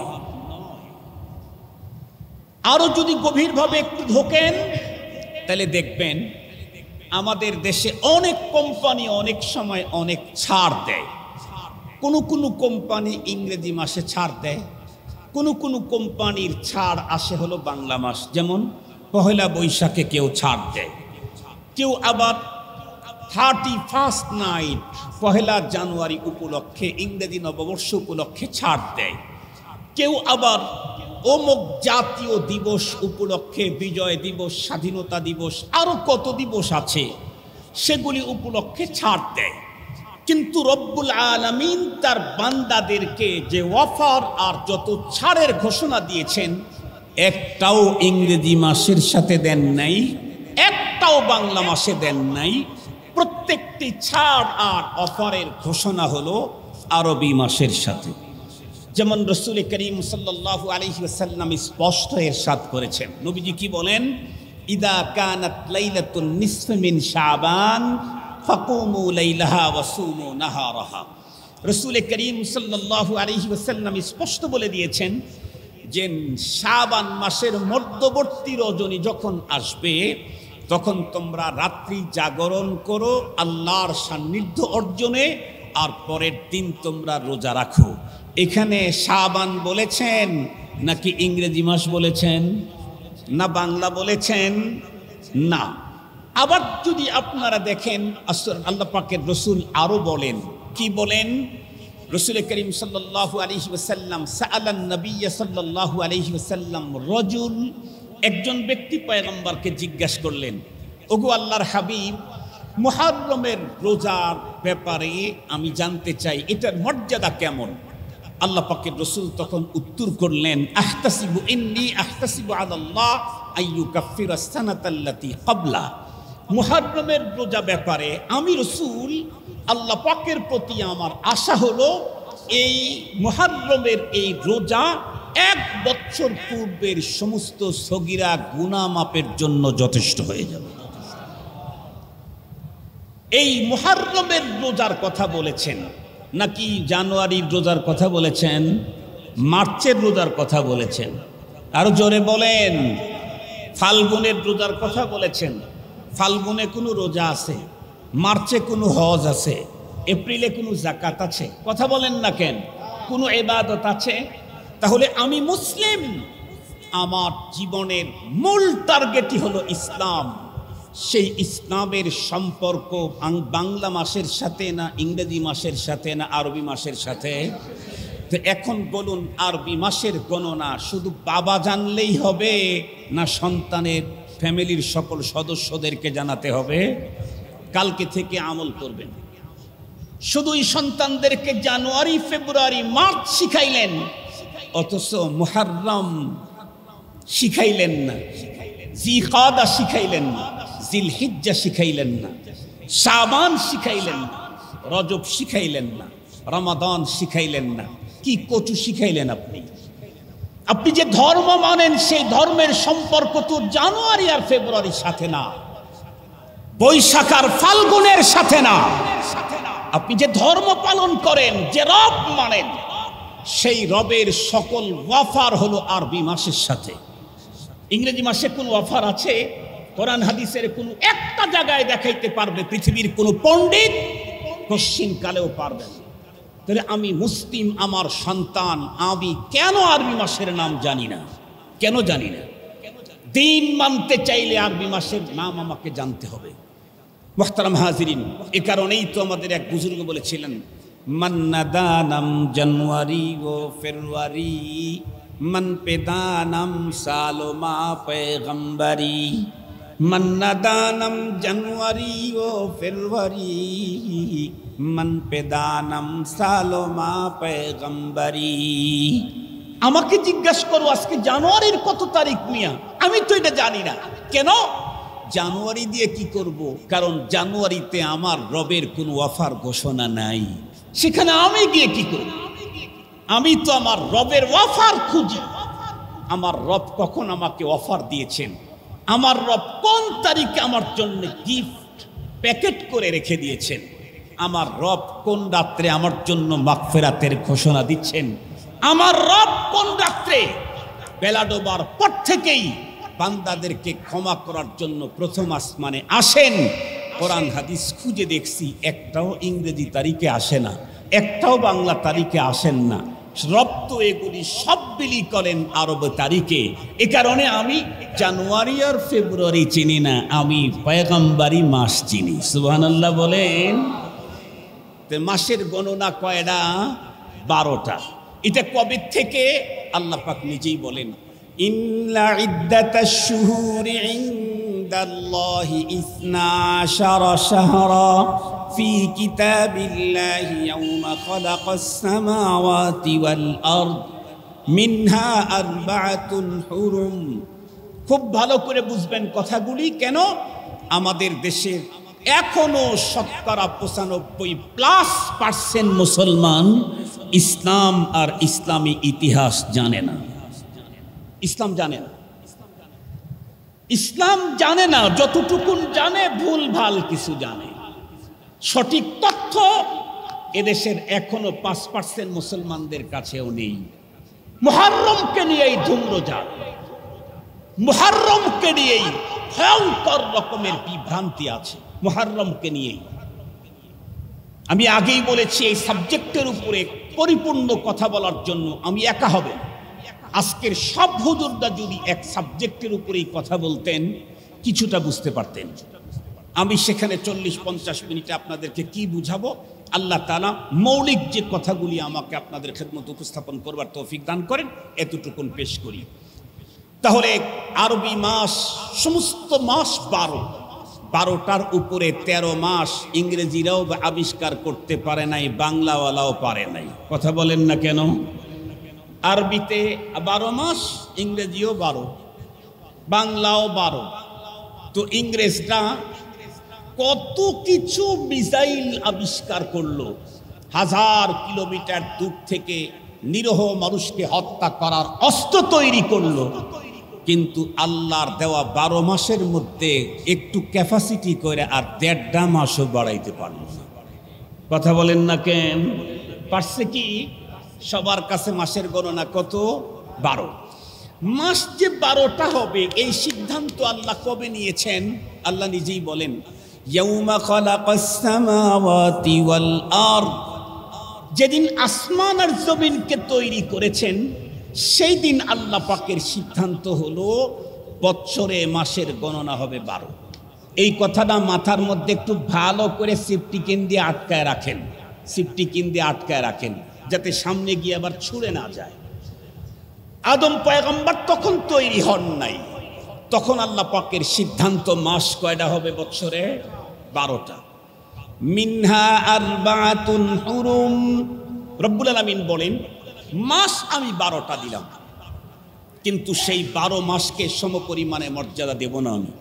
আরো যদি গভীরভাবে একটু ঢোকেন তাহলে দেখবেন আমাদের দেশে অনেক কোম্পানি অনেক সময় অনেক ছাড় দেয়। কোনো কোম্পানি ইংরেজি মাসে ছাড় দেয়, কোনো কোম্পানির ছাড় আসে হলো বাংলা মাস। যেমন পহেলা বৈশাখে কেউ ছাড় দেয়, কেউ আবার 31st নাইট পহেলা জানুয়ারি উপলক্ষে, ইংরেজি নববর্ষ উপলক্ষে ছাড় দেয়। কেউ আবার অমুক জাতীয় দিবস উপলক্ষে, বিজয় দিবস, স্বাধীনতা দিবস, আরো কত দিবস আছে, সেগুলি উপলক্ষে ছাড় দেয়। কিন্তু রব্বুল আলামিন তার বান্দাদেরকে যে অফার আর যত ছাড়ের ঘোষণা দিয়েছেন, একটাও ইংরেজি মাসের সাথে দেন নাই, একটাও বাংলা মাসে দেন নাই। প্রত্যেকটি ছাড় আর অফারের ঘোষণা হলো আরবি মাসের সাথে। যেমন রাসূল করিম সাল্লাল্লাহু আলাইহি ওয়াসাল্লাম স্পষ্ট ইরশাদ করেছেন, নবীজি কি বলেন, ইদা কানাত লাইলাতুন নিসফ মিন শাবান ফাকুমু লাইলাহা ওয়া সুমু নাহারাহা। রাসূল করিম সাল্লাল্লাহু আলাইহি ওয়াসাল্লাম স্পষ্ট বলে দিয়েছেন যে শাবান মাসের মধ্যবর্তী রজনী যখন আসবে, তখন তোমরা রাত্রি জাগরণ করো আল্লাহর সান্নিধ্য অর্জনে, আর পরের দিন তোমরা রোজা রাখো। এখানে শাবান বলেছেন নাকি ইংরেজি মাস বলেছেন, না বাংলা বলেছেন? না। আবার যদি আপনারা দেখেন আল্লাহ পাকের রসুল আরো বলেন, কি বলেন? রসুল করিম সাল্লাল্লাহু আলাইহি ওয়াসাল্লাম সাআলান নবী সাল্লাল্লাহু আলাইহি ওয়াসাল্লাম রাজুল, একজন ব্যক্তি পয়গম্বরকে জিজ্ঞাসা করলেন, ওগো আল্লাহর হাবিব, মুহররমের রোজার ব্যাপারে আমি জানতে চাই, এটার মর্যাদা কেমন? আল্লাহ পাকের রসুল তখন উত্তর করলেন, ইন্নী আহতাসিবু আলাল্লাহ আইয়ুকাফিরাস সানাতাল্লাতী ক্বাবলা। মুহররমের রোজা ব্যাপারে আমি রসুল, আল্লাহ পাকের প্রতি আমার আশা হলো এই মুহররমের এই রোজা 1 বছর পূর্বের সমস্ত সগীরা গুনাহ মাপের জন্য যথেষ্ট হয়ে যাবে। এই মুহররমের রোজার কথা বলেছেন নাকি জানুয়ারির রোজার কথা বলেছেন, মার্চের রোজার কথা বলেছেন? আরো জোরে বলেন। ফাল্গুনের রোজার কথা বলেছেন। ফাল্গুনে কোনো রোজা আছে? মার্চে কোনো হজ আছে? এপ্রিলে কোনো যাকাত আছে? কথা বলেন না কেন? কোনো ইবাদত আছে? তাহলে আমি মুসলিম, আমার জীবনের মূল টার্গেটই হলো ইসলাম। সেই ইসলামের সম্পর্ক বাংলা মাসের সাথে না ইংরেজি মাসের সাথে না আরবি মাসের সাথে? তো এখন বলুন, আরবি মাসের গণনা শুধু বাবা জানলেই হবে না সন্তানের ফ্যামিলির সকল সদস্যদেরকে জানাতে হবে? কালকে থেকে আমল করবেন। শুধুই সন্তানদেরকে জানুয়ারি, ফেব্রুয়ারি, মার্চ শিখাইলেন, অথচ মুহররম শিখাইলেন না, জিলকাদা শিখাইলেন না, জিলহিজ্জা শিখাইলেন না, শাবান শিখাইলেন না, রজব শিখাইলেন না, রমাদান শিখাইলেন না। কি কচু শিখাইলেন আপনি? আপনি যে ধর্ম মানেন সেই ধর্মের সম্পর্ক তো জানুয়ারি আর ফেব্রুয়ারির সাথে না, বৈশাখ আর ফাল্গুনের সাথে না। আপনি যে ধর্ম পালন করেন, যে রব মানেন, সেই রবের সকল ওয়াফার হলো আরবি মাসের সাথে। ইংরেজি মাসে কোনো অফার আছে? কোরআন হাদিসের কোনো একটা জায়গায় দেখাইতে পারবে পৃথিবীর কোনো পণ্ডিত? কোশ্চিন কালেও পারবে না। তাহলে আমি মুসলিম, আমার সন্তান, আমি কেন আরবি মাসের নাম জানি না? কেন জানি না? দিন মানতে চাইলে আরবি মাসের নাম আমাকে জানতে হবে। মুহতারাম হাজিরিন, এ কারণেই তো আমাদের এক বুজুর্গ বলেছিলেন, মান নাদানাম জানুয়ারি ও ফেব্রুয়ারি, মান পেদানাম সালো মা পয়গম্বরি। মান নাদানাম জানুয়ারি ও ফেব্রুয়ারি, মান পেদানাম সালো মা পয়গম্বরি। আমাকে জিজ্ঞাসা করো আজকে জানুয়ারির কত তারিখ মিয়া, আমি তো এটা জানি না। কেন? জানুয়ারি দিয়ে কি করব? কারণ জানুয়ারিতে আমার রবের কোনো অফার ঘোষণা নাই। সেখানে আমি গিয়ে কি করব? আমি তো আমার রবের অফার খুঁজি। আমার রব কখন আমাকে অফার দিয়েছেন, আমার রব কোন তারিখে আমার জন্য গিফট প্যাকেট করে রেখে দিয়েছেন, আমার রব কোন রাত্রে আমার জন্য মাগফিরাতের ঘোষণা দিচ্ছেন, আমার রব কোন রাত্রে বেলা ডোবার পর থেকেই বান্দাদেরকে ক্ষমা করার জন্য প্রথম আসমানে আসেন। কোরআন হাদিস খুঁজে দেখছি, একটাও ইংরেজি তারিখে আসে না, একটাও বাংলা তারিখে আসেন না। রব তো এগুলি সব বিলি করেন আরব তারিখে। এ কারণে আমি জানুয়ারি আর ফেব্রুয়ারি চিনি না, আমি পয়গম্বরি মাস চিনি। সুবহানাল্লাহ বলেন। মাসের গণনা কয়টা? 12টা। এটা কবে থেকে? আল্লাহ পাক নিজেই বলেন, ইন্না ইদ্দাতাশ শুহুরি ইনদাল্লাহি 12 শাহরা ফি কিতাবিল্লাহি ইয়াউমা খালাকাস সামাওয়াতি ওয়াল আরদ মিনহা আরবাআতুন হুরুম। খুব ভালো করে বুঝবেন কথাগুলি। কেন? আমাদের দেশের এখনো শতকরা 95% মুসলমান ইসলাম আর ইসলামী ইতিহাস জানে না। ইসলাম জানে না, ইসলাম জানে না। যতটুকুন জানে ভুল ভাল কিছু জানে। সঠিক তথ্য এদেশের এখনো 5% মুসলমানদের কাছেও নেই। মুহররমকে নিয়েই ধূম্রজাল, মুহররমকে নিয়েই ভয়ঙ্কর রকমের বিভ্রান্তি আছে। মুহররমকে নিয়েই আমি আগেই বলেছি, এই সাবজেক্টের উপরে পরিপূর্ণ কথা বলার জন্য আমি একা হবে। আজকের সব হুজুররা যদি এক সাবজেক্টের উপরেই কথা বলতেন কিছুটা বুঝতে পারতেন। আমি সেখানে 40-50 মিনিটে আপনাদেরকে কি বুঝাবো? আল্লাহ তাআলা মৌলিক যে কথাগুলি আমাকে আপনাদের খেদমতে উপস্থাপন করবার তৌফিক দান করেন, এতটুকুন পেশ করি। তাহলে আরবি মাস, সমস্ত মাস 12টার উপরে 13 মাস ইংরেজিরাও আবিষ্কার করতে পারে নাই, বাংলাওয়ালাও পারে নাই। কথা বলেন না কেন? আরবিতে 12 মাস, ইংরেজিও 12, বাংলাও 12। তো ইংরেজরা কত কিছু মিসাইল আবিষ্কার করলো, 1000 কিলোমিটার দূর থেকে নিরীহ মানুষকে হত্যা করার অস্ত্র তৈরি করলো। কিন্তু আল্লাহর দেওয়া 12 মাসের মধ্যে একটু ক্যাপাসিটি করে আর 1.5 মাসও বাড়াইতে পারল না। কথা বলেন না কেন? পারছে কি? সবার কাছে মাসের গণনা কত? 12 মাস। যে 12টা হবে এই সিদ্ধান্ত আল্লাহ কবে নিয়েছেন? আল্লাহ নিজেই বলেন, ইয়াউমা খালাকাস সামাওয়াতি ওয়াল আরদ, যেদিন আসমান আর জমিনকে তৈরি করেছেন সেই দিন আল্লাহ পাকের সিদ্ধান্ত হলো বছরে মাসের গণনা হবে 12। এই কথাটা মাথার মধ্যে একটু ভালো করে সিফটিকিন দিয়ে আটকায় রাখেন, সিফটিকিন দিয়ে আটকায় রাখেন, যাতে সামনে গিয়ে আবার ছুঁড়ে না যায়। আদম পয়গম্বর তখন তৈরি হন নাই, তখন আল্লাহ পাকের সিদ্ধান্ত মাস কয়টা হবে বছরে? 12টা। মিনহা আরবাআতুন হুরুম। রব্বুল আলামিন বলেন, মাস আমি 12টা দিলাম, কিন্তু সেই 12 মাসকে সমপরিমাণে মর্যাদা দেব না। আমি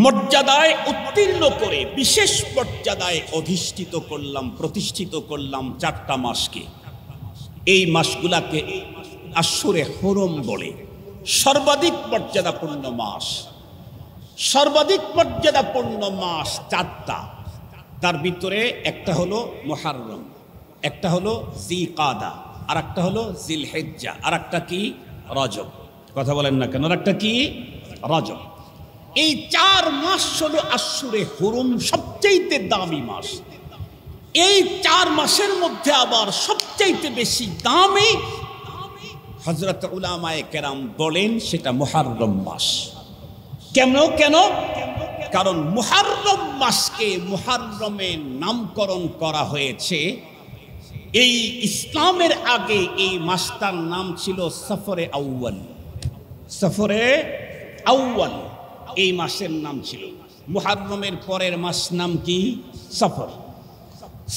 মর্যাদায় উত্তীর্ণ করে বিশেষ মর্যাদায় অধিষ্ঠিত করলাম, প্রতিষ্ঠিত করলাম 4টা মাসকে। এই মাসগুলাকে আশহুরে হুরুম বলে। সর্বাধিক মর্যাদাপূর্ণ মাস, সর্বাধিক মর্যাদাপূর্ণ মাস 4টা। তার ভিতরে একটা হলো মুহররম, একটা হলো জিলকাদা, আর একটা হলো জিলহিজ্জা, আর একটা কি? রজব। কথা বলেন না কেন? আর একটা কি? রজব। এই 4 মাস হলো আশহুরে হুরুম, সবচেয়ে দামি মাস। এই 4 মাসের মধ্যে আবার সবচেয়ে বেশি দামি হযরত উলামায়ে কেরাম বলেন সেটা মুহররম মাস। কেন? কারণ মুহররম মাসকে মুহররমের নামকরণ করা হয়েছে। এই ইসলামের আগে এই মাসটার নাম ছিল সফরে আউয়াল। সফরে আউয়াল এই মাসের নাম ছিল। মুহররমের পরের মাস নাম কি? সফর।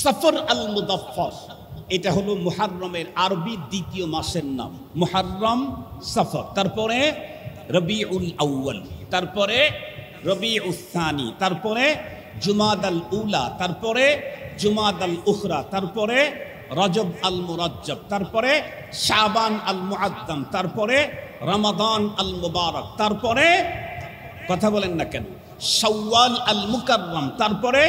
সফর আল মুদাফফর, এটা হলো মুহররমের আরবি দ্বিতীয় মাসের নাম। মুহররম, সফর, তারপরে রবিউল আউয়াল, তারপরে রবিউস সানি, তারপরে জুমাদাল উলা, তারপরে জুমাদাল উখরা, তারপরে রজব আল মুরাজ্জব, তারপরে শাবান আল মুআদ্দাম, তারপরে রমাদান আল মুবারক, তারপরে কথা বলেন না কেন শাওয়াল আল মুকাররম, তারপরে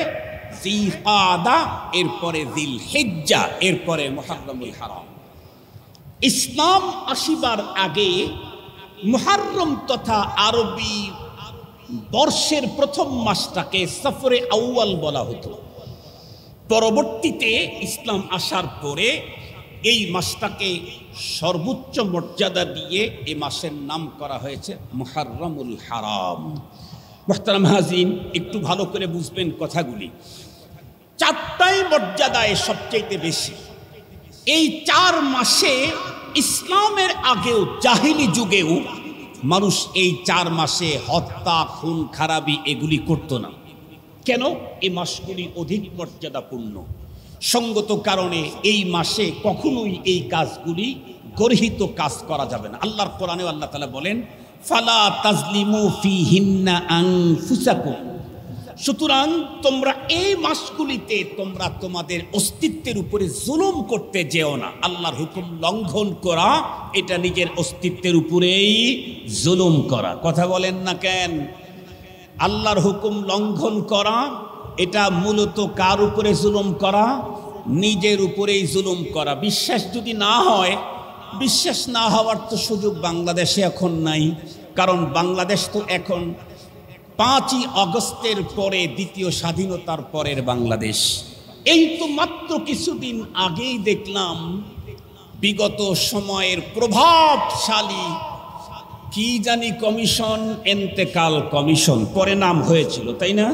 জিলকাদা, এরপরে জিলহিজ্জা, এরপরে মুহররমুল হারাম। ইসলাম আসিবার আগে মুহররম তথা আরবি বর্ষের প্রথম মাসটাকে সফরে আউয়াল বলা হতো। পরবর্তীতে ইসলাম আসার পরে এই মাসটাকে সর্বোচ্চ মর্যাদা দিয়ে এই মাসের নাম করা হয়েছে মুহররমুল হারাম। মুহতারাম হাজিরিন, একটু ভালো করে বুঝবেন কথাগুলি। 4টাই মর্যাদায় সবচেয়ে বেশি। এই 4 মাসে ইসলামের আগেও, জাহিলি যুগেও মানুষ এই 4 মাসে হত্যা, খুন খারাপি এগুলি করত না। কেন? এই মাসগুলি অধিক মর্যাদাপূর্ণ। সঙ্গত কারণে এই মাসে কখনোই এই কাজগুলি গর্হিত কাজ করা যাবে না। আল্লাহর কোরআনে আল্লাহ তাআলা বলেন, ফালা তাজলিমু ফিহিন্না আনফুসাকুম। সুতরাং তোমরা এই মাসগুলিতে তোমরা তোমাদের অস্তিত্বের উপরে জুলুম করতে যেও না। আল্লাহর হুকুম লঙ্ঘন করা এটা নিজের অস্তিত্বের উপরেই জুলুম করা। কথা বলেন না কেন? আল্লাহর হুকুম লঙ্ঘন করা এটা মূলত কার উপরে জুলুম করা? নিজের উপরেই জুলুম করা। বিশ্বাস যদি না হয়, বিশ্বাস না হওয়ার তো সুযোগ বাংলাদেশে এখন নাই, কারণ বাংলাদেশ তো এখন 5ই আগস্টের পরে দ্বিতীয় স্বাধীনতার পরের বাংলাদেশ। এই তো মাত্র কিছুদিন আগেই দেখলাম বিগত সময়ের প্রভাবশালী কি জানি কমিশন, এন্তেকাল কমিশন পরে নাম হয়েছিল, তাই না?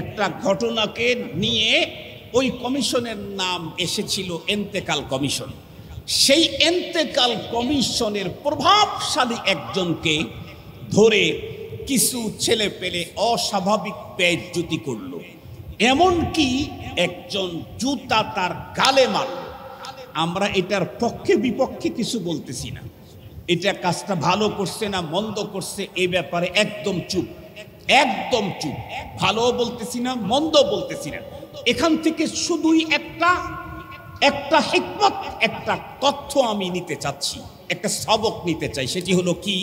একটা ঘটনাকে নিয়ে ওই কমিশনের নাম এসেছিল এন্তেকাল কমিশন। সেই এন্তেকাল কমিশনের প্রভাবশালী একজনকে ধরে কিছু ছেলে পেলে অস্বাভাবিক বেইজ্জতি করলো, এমনকি একজন জুতা তার গালে মারল। আমরা এটার পক্ষে বিপক্ষে কিছু বলতেছি না, এটা কাজটা ভালো করছে না মন্দ করছে এই ব্যাপারে একদম চুপ, একদম চুপ। ভালো বলতেছি না, মন্দ বলতেছি না। এখান থেকে শুধুই একটা হিকমত, একটা তথ্য আমি নিতে চাচ্ছি, একটা সবক নিতে চাই। সেটি হলো কি,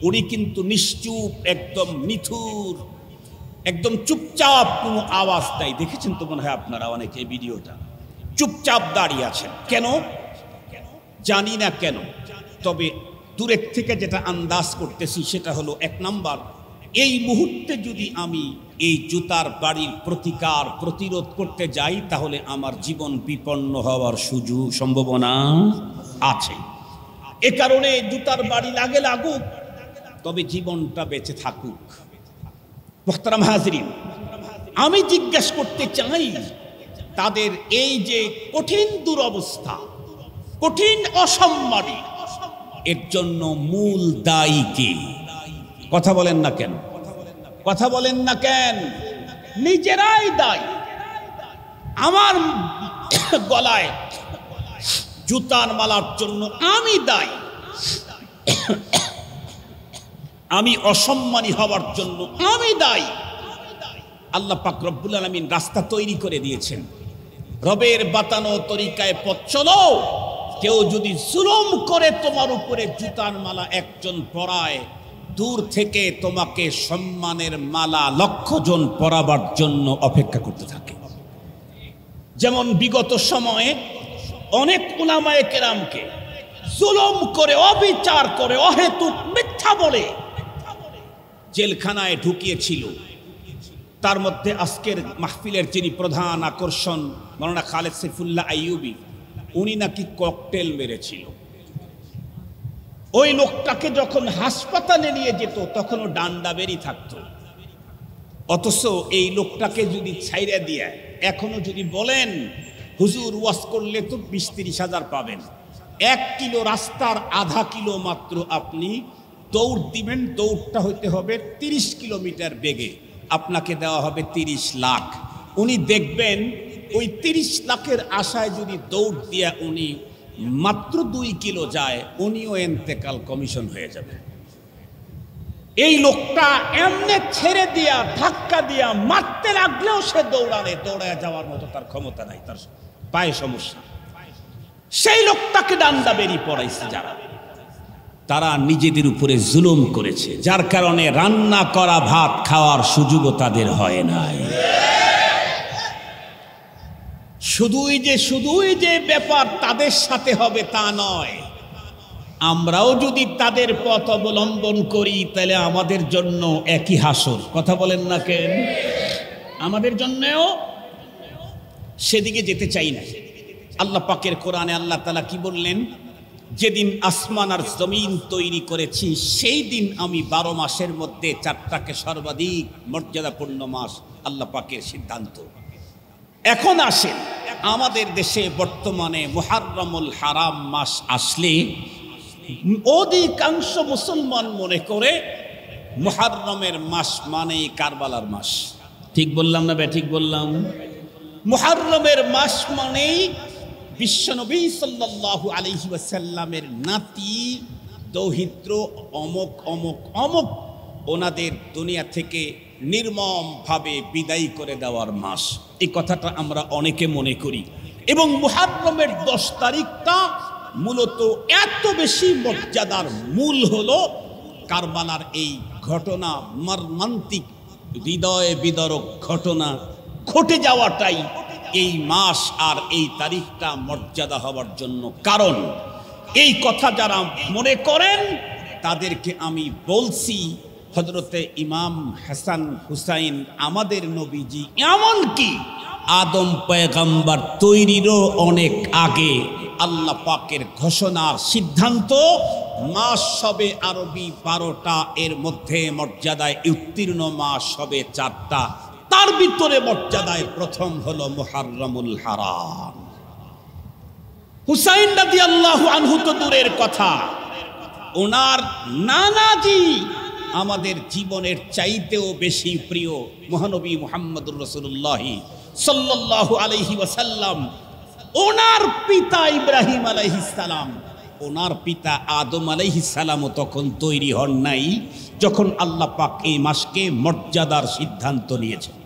উনি কিন্তু নিশ্চুপ, একদম নিথুর, একদম চুপচাপ, কোনো আওয়াজ নাই। দেখেছেন তো মনে হয় আপনারা অনেকে ভিডিওটা, চুপচাপ দাঁড়িয়ে আছেন। কেন জানি না কেন, তবে দূরের থেকে যেটা আন্দাজ করতেছি সেটা হলো, 1 নাম্বার, এই মুহূর্তে যদি আমি এই জুতার বাড়ির প্রতিরোধ করতে যাই তাহলে আমার জীবন বিপন্ন হওয়ার সম্ভাবনা আছে। এ কারণে জুতার বাড়ি লাগে লাগুক, তবে জীবনটা বেঁচে থাকুক। মুহতারাম হাজরিন, আমি জিজ্ঞেস করতে চাই, তাদের এই যে কঠিন দুরবস্থা, কঠিন অসম্মানী, এর জন্য মূল দায়ী কে? কথা বলেন না কেন? কথা বলেন না কেন? নিজেরাই দায়ী। আমার গলায় জুতার মালার জন্য আমি দায়ী, আমি অসম্মানী হওয়ার জন্য আমি দায়ী। আল্লাহ পাক রব্বুল আলামিন রাস্তা তৈরি করে দিয়েছেন, রবের বাতানো তরিকায় পথ চলো। কেউ যদি জুলুম করে তোমার উপরে জুতার মালা একজন পরায়, দূর থেকে তোমাকে সম্মানের মালা 1,00,000 জন পরাবার জন্য অপেক্ষা করতে থাকে। যেমন বিগত সময়ে অনেক উলামায়ে কেরামকে জুলুম করে, অবিচার করে, অহেতুক মিথ্যা বলে জেলখানায় ঢুকিয়েছিল। তার মধ্যে আজকের মাহফিলের যিনি প্রধান আকর্ষণ, মাওলানা খালেদ সাইফুল্লাহ আইয়ুবী, উনি নাকি ককটেল মেরেছিল। ওই লোকটাকে যখন হাসপাতালে নিয়ে যেত তখনও ডান্ডা বেরি থাকতো। অথচ এই লোকটাকে যদি ছাইরা দিয়ে এখনো যদি বলেন হুজুর ওয়াজ করলে তো 20-30 হাজার পাবেন, 1 কিলো রাস্তার আধা কিলো মাত্র আপনি দৌড় দিবেন, দৌড়টা হইতে হবে 30 কিলোমিটার বেগে, আপনাকে দেওয়া হবে 30 লাখ। উনি দেখবেন ওই 30 লাখের আশায় যদি দৌড় দিয়া উনি মাত্র 2 কিলো যায়, উনিও এন্তেকাল কমিশন হয়ে যাবে। এই লোকটা এমনি ছেড়ে দিয়া, ধাক্কা দিয়া মারতে লাগলেও সে দৌড়ায় যাওয়ার মতো তার ক্ষমতা নাই, তার পায়ে সমস্যা। সেই লোকটাকে ডান্ডা বেরি পড়াইছে যারা, তারা নিজেদের উপরে জুলুম করেছে, যার কারণে রান্না করা ভাত খাওয়ার সুযোগও তাদের হয় নাই। শুধুই যে ব্যাপার তাদের সাথে হবে তা নয়, আমরাও যদি তাদের পথ অবলম্বন করি তাহলে আমাদের জন্য একই হাসর। কথা বলেন না কেন? আমাদের জন্যও সেদিকে যেতে চাই না। আল্লাহ পাকের কোরআনে আল্লাহ তাআলা কি বললেন? যেদিন আসমান আর জমিন তৈরি করেছি সেই দিন আমি 12 মাসের মধ্যে 4টাকে সর্বাধিক মর্যাদাপূর্ণ মাস আল্লাহ পাকের সিদ্ধান্ত। এখন আসেন, আমাদের দেশে বর্তমানে মুহাররমুল হারাম মাস আসলে অধিকাংশ মুসলমান মনে করে মুহাররমের মাস মানেই কারবালার মাস। ঠিক বললাম না ব্যাঠিক বললাম? মুহররমের মাস মানেই বিশ্বনবী সাল্লাল্লাহু আলাইহি ওয়াসাল্লামের নাতি দৌহিত্র অমক অমক অমক ওনাদের দুনিয়া থেকে নির্মমভাবে বিদায় করে দেওয়ার মাস। এই কথাটা আমরা অনেকে মনে করি। এবং মুহররমের 10 তারিখটা মূলত এত বেশি মর্যাদার মূল হলো কারবালার এই ঘটনা, মর্মান্তিক হৃদয় বিদারক ঘটনা ঘটে যাওয়াটাই এই মাস আর এই তারিখটা মর্যাদা হওয়ার জন্য কারণ। এই কথা যারা মনে করেন তাদেরকে আমি বলছি, হযরতে ইমাম হাসান হুসাইন আমাদের নবীজি এমনকি আদম পয়গম্বর তৈরিরও অনেক আগে আল্লাহ পাকের ঘোষণার সিদ্ধান্ত মাস হবে আরবি 12টা, এর মধ্যে মর্যাদায় উত্তীর্ণ মাস হবে 4টা। তার ভিতরে মর্যাদায় প্রথম হলো মুহররমুল হারাম। হুসাইন রাদিয়াল্লাহু আনহু তো দূরের কথা, ওনার নানাজি আমাদের জীবনের চাইতেও বেশি প্রিয় মহানবী মুহাম্মদুর রাসূলুল্লাহ সাল্লাল্লাহু আলাইহি ওয়াসাল্লাম। ওনার পিতা ইব্রাহিম আলাইহিস সালাম, ওনার পিতা আদম আলাইহিস সালামও তখন তৈরি হন নাই যখন আল্লাহ পাক এই মাসকে মর্যাদার সিদ্ধান্ত নিয়েছেন।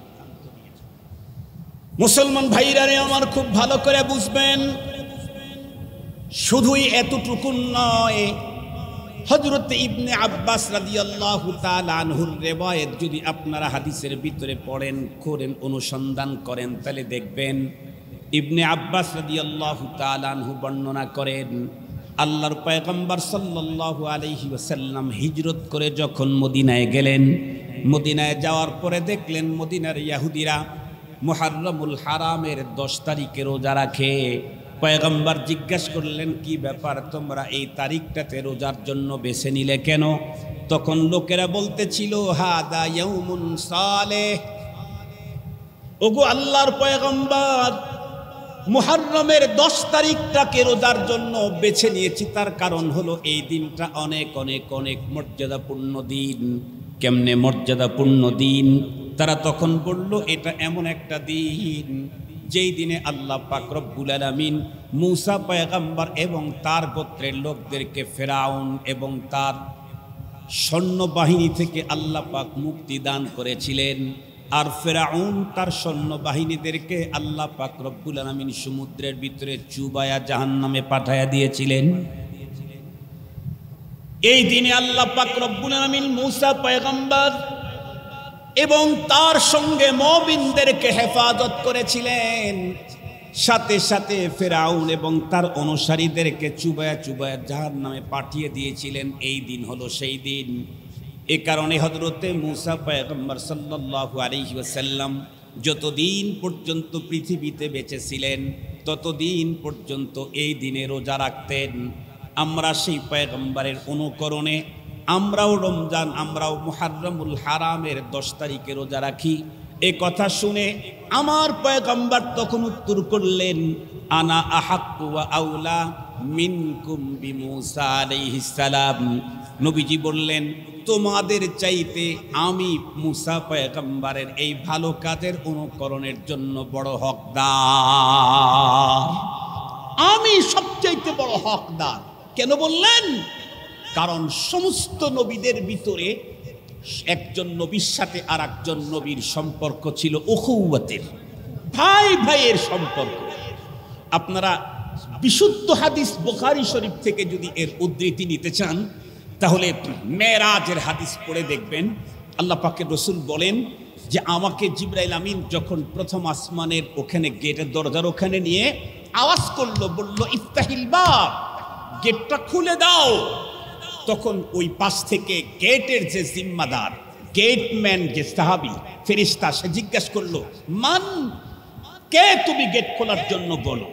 মুসলমান ভাইরারে আমার খুব ভালো করে বুঝবেন, শুধুই এতটুকু নয়, হযরত ইবনে আব্বাস রাদিয়াল্লাহু তাআলা আনহুর রিওয়ায়াত যদি আপনারা হাদিসের ভিতরে পড়েন করেন অনুসন্ধান করেন তাহলে দেখবেন ইবনে আব্বাস রাদিয়াল্লাহু তাআলা আনহু বর্ণনা করেন আল্লাহর পয়গম্বর সাল্লাল্লাহু আলাইহি ওয়াসাল্লাম হিজরত করে যখন মদিনায় গেলেন, মদিনায় যাওয়ার পরে দেখলেন মদিনার ইহুদিরা মুহররমুল হারামের 10 তারিখে রোজা রাখে। পয়গম্বর জিজ্ঞাসা করলেন, কি ব্যাপার, তোমরা এই তারিখটাতে রোজার জন্য বেছে নিলে কেন? তখন লোকেরা বলতেছিল, হাদা ইয়াউমুন সালেহ, ওগো আল্লাহর পয়গম্বর, মুহররমের 10 তারিখটাকে রোজার জন্য বেছে নিয়েছি, তার কারণ হলো এই দিনটা অনেক অনেক অনেক মর্যাদাপূর্ণ দিন। কেমনে মর্যাদাপূর্ণ দিন? তারা তখন বলল, এটা এমন একটা দিন যেই দিনে আল্লাহ পাক রব্বুল আলামিন মূসা পয়গম্বর এবং তার গোত্রের লোকদেরকে ফেরাউন এবং তার সৈন্যবাহিনী থেকে আল্লাহ পাক মুক্তি দান করেছিলেন। আর ফেরাউন তার সৈন্যবাহিনীদেরকে আল্লাহ পাক রব্বুল আলামিন সমুদ্রের ভিতরে চুবায়া জাহান্নামে পাঠায়া দিয়েছিলেন। এই দিনে আল্লাহ পাক রব্বুল আলামিন মূসা পয়গম্বর এবং তার সঙ্গে মুমিনদেরকে হেফাজত করেছিলেন, সাথে সাথে ফেরাউন এবং তার অনুসারীদেরকে চুবায়া চুবায়া জাহান্নামে পাঠিয়ে দিয়েছিলেন। এই দিন হলো সেই দিন। এ কারণে হযরতে মূসা পয়গম্বর সাল্লাল্লাহু আলাইহি ওয়াসাল্লাম যতদিন পর্যন্ত পৃথিবীতে বেঁচে ছিলেন ততদিন পর্যন্ত এই দিনে রোজা রাখতেন। আমরা সেই পয়গম্বরের অনুকরণে আমরাও রমজান, আমরাও মুহররমুল হারামের 10 তারিখে রোজা রাখি। এ কথা শুনে আমার পয়গম্বর তখন উত্তর করলেন, আনা আহাক্কু ওয়া আউলা মিনকুম বিমূসা আলাইহিস সালাম। নবীজি বললেন, তোমাদের চাইতে আমি মূসা পয়গম্বরের এই ভালো কাজের অনুকরণের জন্য বড় হকদার, আমি সবচাইতে বড় হকদার। কেন বললেন? কারণ সমস্ত নবীদের ভিতরে একজন নবীর সাথে আর একজন নবীর সম্পর্ক ছিল উখুওয়াতের, ভাই ভাইয়ের সম্পর্ক। আপনারা বিশুদ্ধ হাদিস বুখারী শরীফ থেকে যদি এর উদ্ধৃতি নিতে চান তাহলে মেরাজের হাদিস পড়ে দেখবেন। আল্লাহ পাকের রাসূল বলেন যে আমাকে জিবরাইল আমিন যখন প্রথম আসমানের ওখানে গেটের দরজার ওখানে নিয়ে আওয়াজ করলো, বলল ইফতাহিল বাব, গেটটা খুলে দাও। তখন ওই পাশ থেকে গেটের যে জিম্মাদার, গেটম্যান, যে সাহাবী ফেরেশতা, সে জিজ্ঞাসা করলো, মান, কে তুমি গেট খোলার জন্য বলো?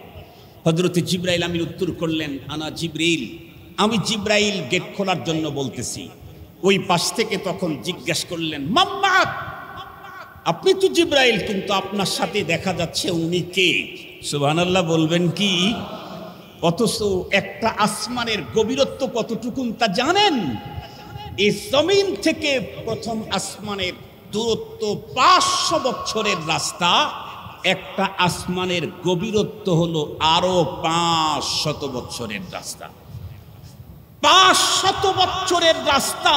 হযরত জিবরাইল আমিন উত্তর করলেন, আনা জিবরিল, আমি জিবরাইল গেট খোলার জন্য বলতেছি। ওই পাশ থেকে তখন জিজ্ঞাসা করলেন, মাম্মাক, আপনি তো জিবরাইল, কিন্তু আপনার সাথে দেখা যাচ্ছে উনি কে? সুবহানাল্লাহ বলবেন কি? অথচ একটা আসমানের গভীরত্ব কতটুকুন তা জানেন? এই জমিন থেকে প্রথম আসমানের দূরত্ব 500 বছরের রাস্তা, একটা আসমানের গভীরত্ব হলো আরো 500 বছরের রাস্তা। 500 বছরের রাস্তা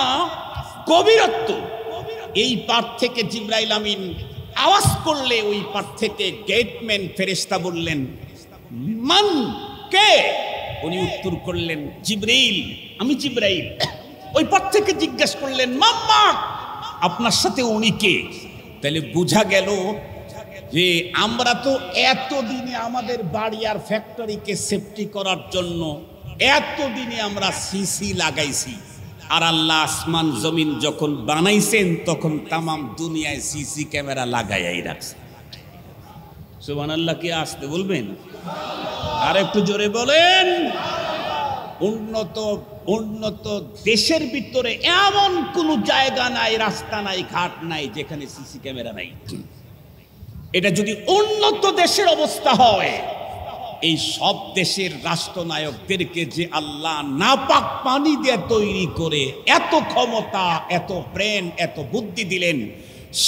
গভীরত্ব। এই পার থেকে জিবরাইল আমিন আওয়াজ করলে ওই পার থেকে গেটম্যান ফেরেশতা বললেন, মান কে? উনি উত্তর করলেন, জিবরাইল, আমি জিবরাইল। ওই পার থেকে জিজ্ঞেস করলেন, মাম্মা, আপনার সাথে উনি কে? তাহলে বোঝা গেল যে আমরা তো এতদিনে আমাদের বাড়ি আর ফ্যাক্টরিকে সেফটি করার জন্য এতদিনে আমরা সিসি লাগাইছি, আর আল্লাহ আসমান জমিন যখন বানাইছেন তখন তামাম দুনিয়ায় সিসি ক্যামেরা লাগাইয়াই রাখছে। সুবহানাল্লাহ। কি আসতে বলবেন? আর একটু জোরে বলেন। উন্নত দেশের ভিতরে এমন কোন জায়গা নাই, রাস্তা নাই, ঘাট নাই যেখানে সিসি ক্যামেরা নাই। এটা যদি উন্নত দেশের অবস্থা হয়, এই সব দেশের রাষ্ট্রনায়কদেরকে যে আল্লাহ নাপাক পানি দিয়ে তৈরি করে এত ক্ষমতা, এত ব্রেন, এত বুদ্ধি দিলেন,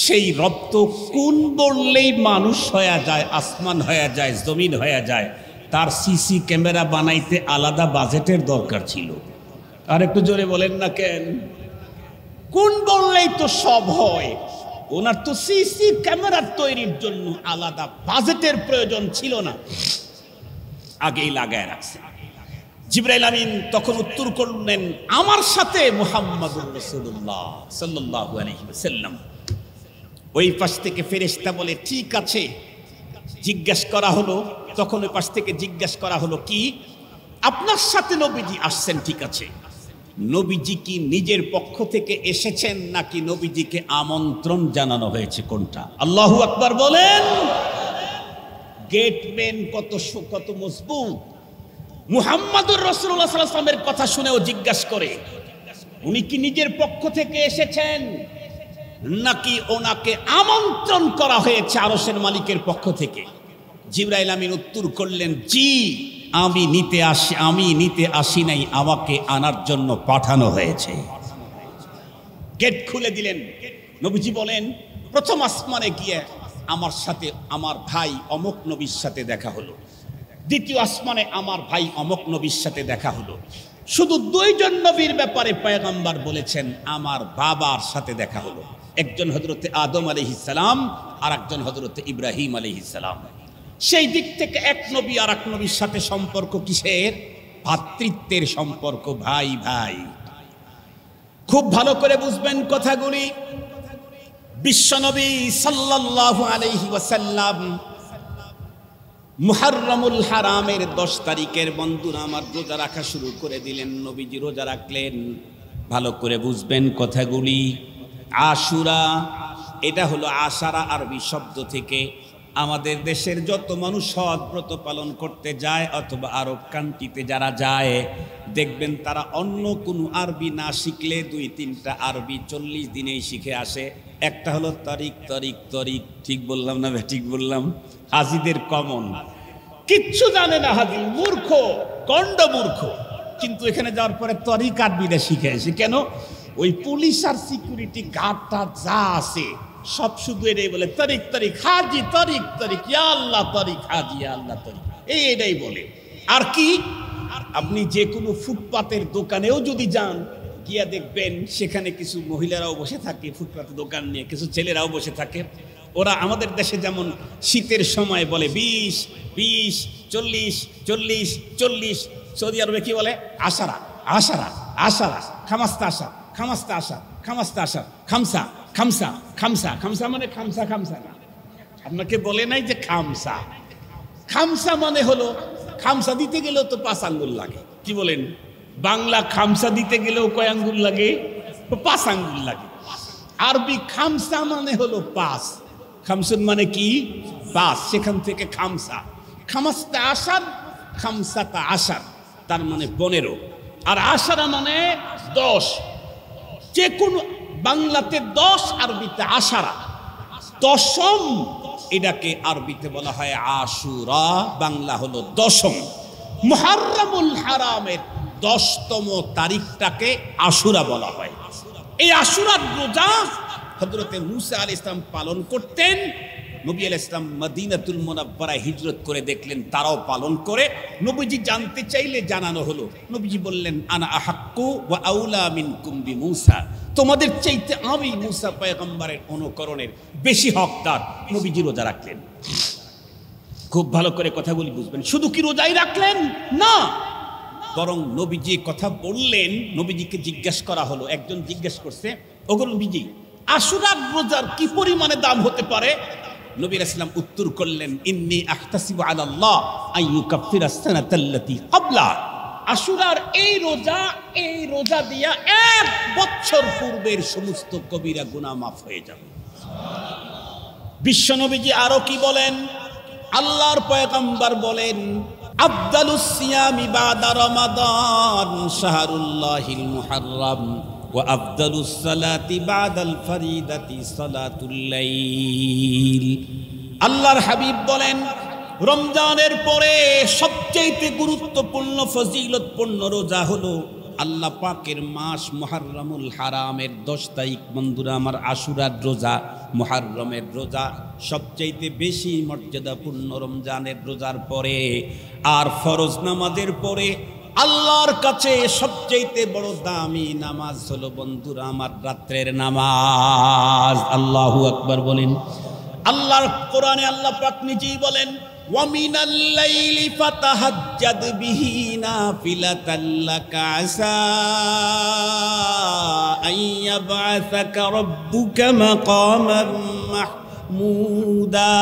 সেই রব তো কোন বললেই মানুষ হয়ে যায়, আসমান হয়ে যায়, জমিন হয়ে যায়। তার সিসি ক্যামেরা বানাইতে আলাদা বাজেটের দরকার ছিল। আর একটু জোরে বলেন না কেন? কোন বললেই তো সব হয়, ওনার তো সিসি ক্যামেরা তৈরির জন্য আলাদা বাজেটের প্রয়োজন ছিল না, আগেই লাগায় রাখছে। জিবরাইল আমিন তখন উত্তর করলেন, আমার সাথে মুহাম্মাদুর রাসূলুল্লাহ সাল্লাল্লাহু আলাইহি ওয়াসাল্লাম। ওই পাশ থেকে ফেরেশতা বলে, ঠিক আছে। জিজ্ঞাসা করা হলো, তখন ওই পাশ থেকে জিজ্ঞাসা করা হলো, কি আপনার সাথে নবীজি আসছেন? ঠিক আছে, নবীজি কি নিজের পক্ষ থেকে এসেছেন নাকি নবীজিকে আমন্ত্রণ জানানো হয়েছে? কোনটা? আল্লাহু আকবার বলেন। গেটম্যান কত মজবুত। মুহাম্মাদুর রাসূলুল্লাহ সাল্লাল্লাহু আলাইহি ওয়াসাল্লামের কথা শুনেও জিজ্ঞাসা করে, উনি কি নিজের পক্ষ থেকে এসেছেন নাকি ওনাকে আমন্ত্রণ করা হয়েছে আরশের মালিকের পক্ষ থেকে? জিবরাইল আমিন উত্তর করলেন, জি, আমি নিতে আসি নাই, আমাকে আনার জন্য পাঠানো হয়েছে। গেট খুলে দিলেন। নবীজি বলেন, প্রথম আসমানে গিয়ে আমার সাথে আমার ভাই অমুক নবীর সাথে দেখা হলো। দ্বিতীয় আসমানে আমার ভাই অমুক নবীর সাথে দেখা হলো। শুধু দুইজন নবীর ব্যাপারে পয়গম্বর বলেছেন আমার বাবার সাথে দেখা হলো। একজন হযরতে আদম আলাইহিস সালাম আর একজন হযরতে ইব্রাহিম আলাইহিস সালাম। সেই দিক থেকে এক নবী আর এক নবীর সাথে সম্পর্ক কিসের? ভ্রাতৃত্বের সম্পর্ক, ভাই ভাই। খুব ভালো করে বুঝবেন কথাগুলি। বিশ্বনবী সাল্লাল্লাহু আলাইহি ওয়াসাল্লাম মুহররমুল হারামের 10 তারিখের বন্ধুরা আমার রোজা রাখা শুরু করে দিলেন। নবীজি রোজা রাখলেন। ভালো করে বুঝবেন কথাগুলি। আশুরা, এটা হলো আশারা আরবি শব্দ থেকে। আমাদের দেশের যত মানুষ হজ ব্রত পালন করতে যায় অথবা আরব কান্ট্রিতে যারা যায়, দেখবেন তারা অন্য কোনো আরবি না শিখলে 2-3টা আরবি 40 দিনেই শিখে আসে। একটা হলো তরিক তরিক তরিক। ঠিক বললাম না? ঠিক বললাম? হাজিদের কমন, কিচ্ছু জানে না হাজি, মূর্খ, গন্ড মূর্খ। কিন্তু এখানে যাওয়ার পরে তরিক আরবিটা শিখে আসে। কেন? ওই পুলিশ আর সিকিউরিটি গার্ডটা যা আছে সব শুধু এটাই বলে, তরিক তরিক হাজি, তরিক তরিক, ইয়া আল্লাহ তরিক হাজি, ইয়া আল্লাহ তরিক, এটাই বলে। আর কি, আপনি যে কোনো ফুটপাতের দোকানেও যদি যান, গিয়া দেখবেন সেখানে কিছু মহিলারাও বসে থাকে ফুটপাতের দোকান নিয়ে, কিছু ছেলেরাও বসে থাকে। ওরা আমাদের দেশে যেমন শীতের সময় বলে 20, 20, 40, 40, 40, সৌদি আরবে কি বলে? আশারা, আশারা, আশারা, খামাস্তা আশা, খামাস্তা আশা, খামাস্তা আশা, খামসা, খামসা, খামসা। খামসা মানে খামসা, খামসা না, আপনাকে বলে নাই যে খামসা। খামসা মানে হলো, খামসা দিতে গেলেও তো 5 আঙ্গুল লাগে। কি বলেন? বাংলা খামসা দিতে গেলেও কয় আঙ্গুল লাগে? 5 আঙ্গুল লাগে। আরবি খামসা মানে হলো 5। খামসুন মানে কি? 5। সেখান থেকে খামসা। খামাস্তা আশার, খামসাতা আশার, তার মানে 15। আর আশারা মানে 10। যে কোনো বাংলাতে 10, আরবিতে আশারা। 10ম, এটাকে আরবিতে বলা হয় আশুরা, বাংলা হলো 10ম। মুহররমুল হারামের 10তম তারিখটাকে আশুরা বলা হয়। এই আশুরার রোজা হযরতে মুসা আলাইহিস সালাম পালন করতেন, নবী আলাইহিস সালাম মদিনাতুল মুনাওয়ারায় হিজরত করে দেখলেন তারাও পালন করে। নবীজি জানতে চাইলে জানানো হলো। নবীজি বললেন, আনা আহাক্কু ওয়া আউলা মিনকুম বিমূসা, তোমাদের চাইতে আমি মুসা পয়গম্বরের অনুকরণের বেশি হকদার। নবীজি রোজা রাখলেন। খুব ভালো করে কথাগুলি বুঝবেন। শুধু কি রোজাই রাখলেন না, বরং নবীজি কথা বললেন। নবীজিকে জিজ্ঞাসা করা হলো, একজন জিজ্ঞেস করছে, ওগো নবীজি, আশুরার রোজার কি পরিমাণে দাম হতে পারে? নবী আলাইহিস সালাম উত্তর করলেন, ইন্নী আহতাসিবু আলাল্লাহ আইয়ুকাফিরা সানাতাল্লাতী ক্বাবলা, আশুরার এই রোজা দিয়া 1 বছর পূর্বের সমস্ত কবিরা গুনাহ মাফ হয়ে যাবে। বিশ্ব নবীজি আরো কি বলেন? আল্লাহর পয়গম্বর বলেন, আফদালুস সিয়ামি বাদা রমাদান শাহরুল্লাহিল মুহাররম ওয়া আফদালুস সালাতি বাদাল ফরিদাতি সালাতুল লাইল। আল্লাহর হাবিব বলেন, রমজানের পরে সবচেয়ে গুরুত্বপূর্ণ ফজিলতপূর্ণ রোজা হলো আল্লাহ পাকের মাস মুহররমুল হারামের 10 তারিখ। বন্ধুরা আমার, আশুরার রোজা, মুহররমের রোজা সবচাইতে বেশি মর্যাদাপূর্ণ রমজানের রোজার পরে। আর ফরজ নামাজের পরে আল্লাহর কাছে সবচাইতে বড় দামি নামাজ হলো বন্ধুরা আমার রাত্রের নামাজ। আল্লাহু আকবার বলেন। আল্লাহর কোরআনে আল্লাহ পাক নিজেই বলেন, ওয়ামিনাল লাইলি ফাতাহাজ্জাদ বিহি নাফিলাতাল লাকা আসা আইয়াবআসাকা রাব্বুকা মাকামান মাহমুদা।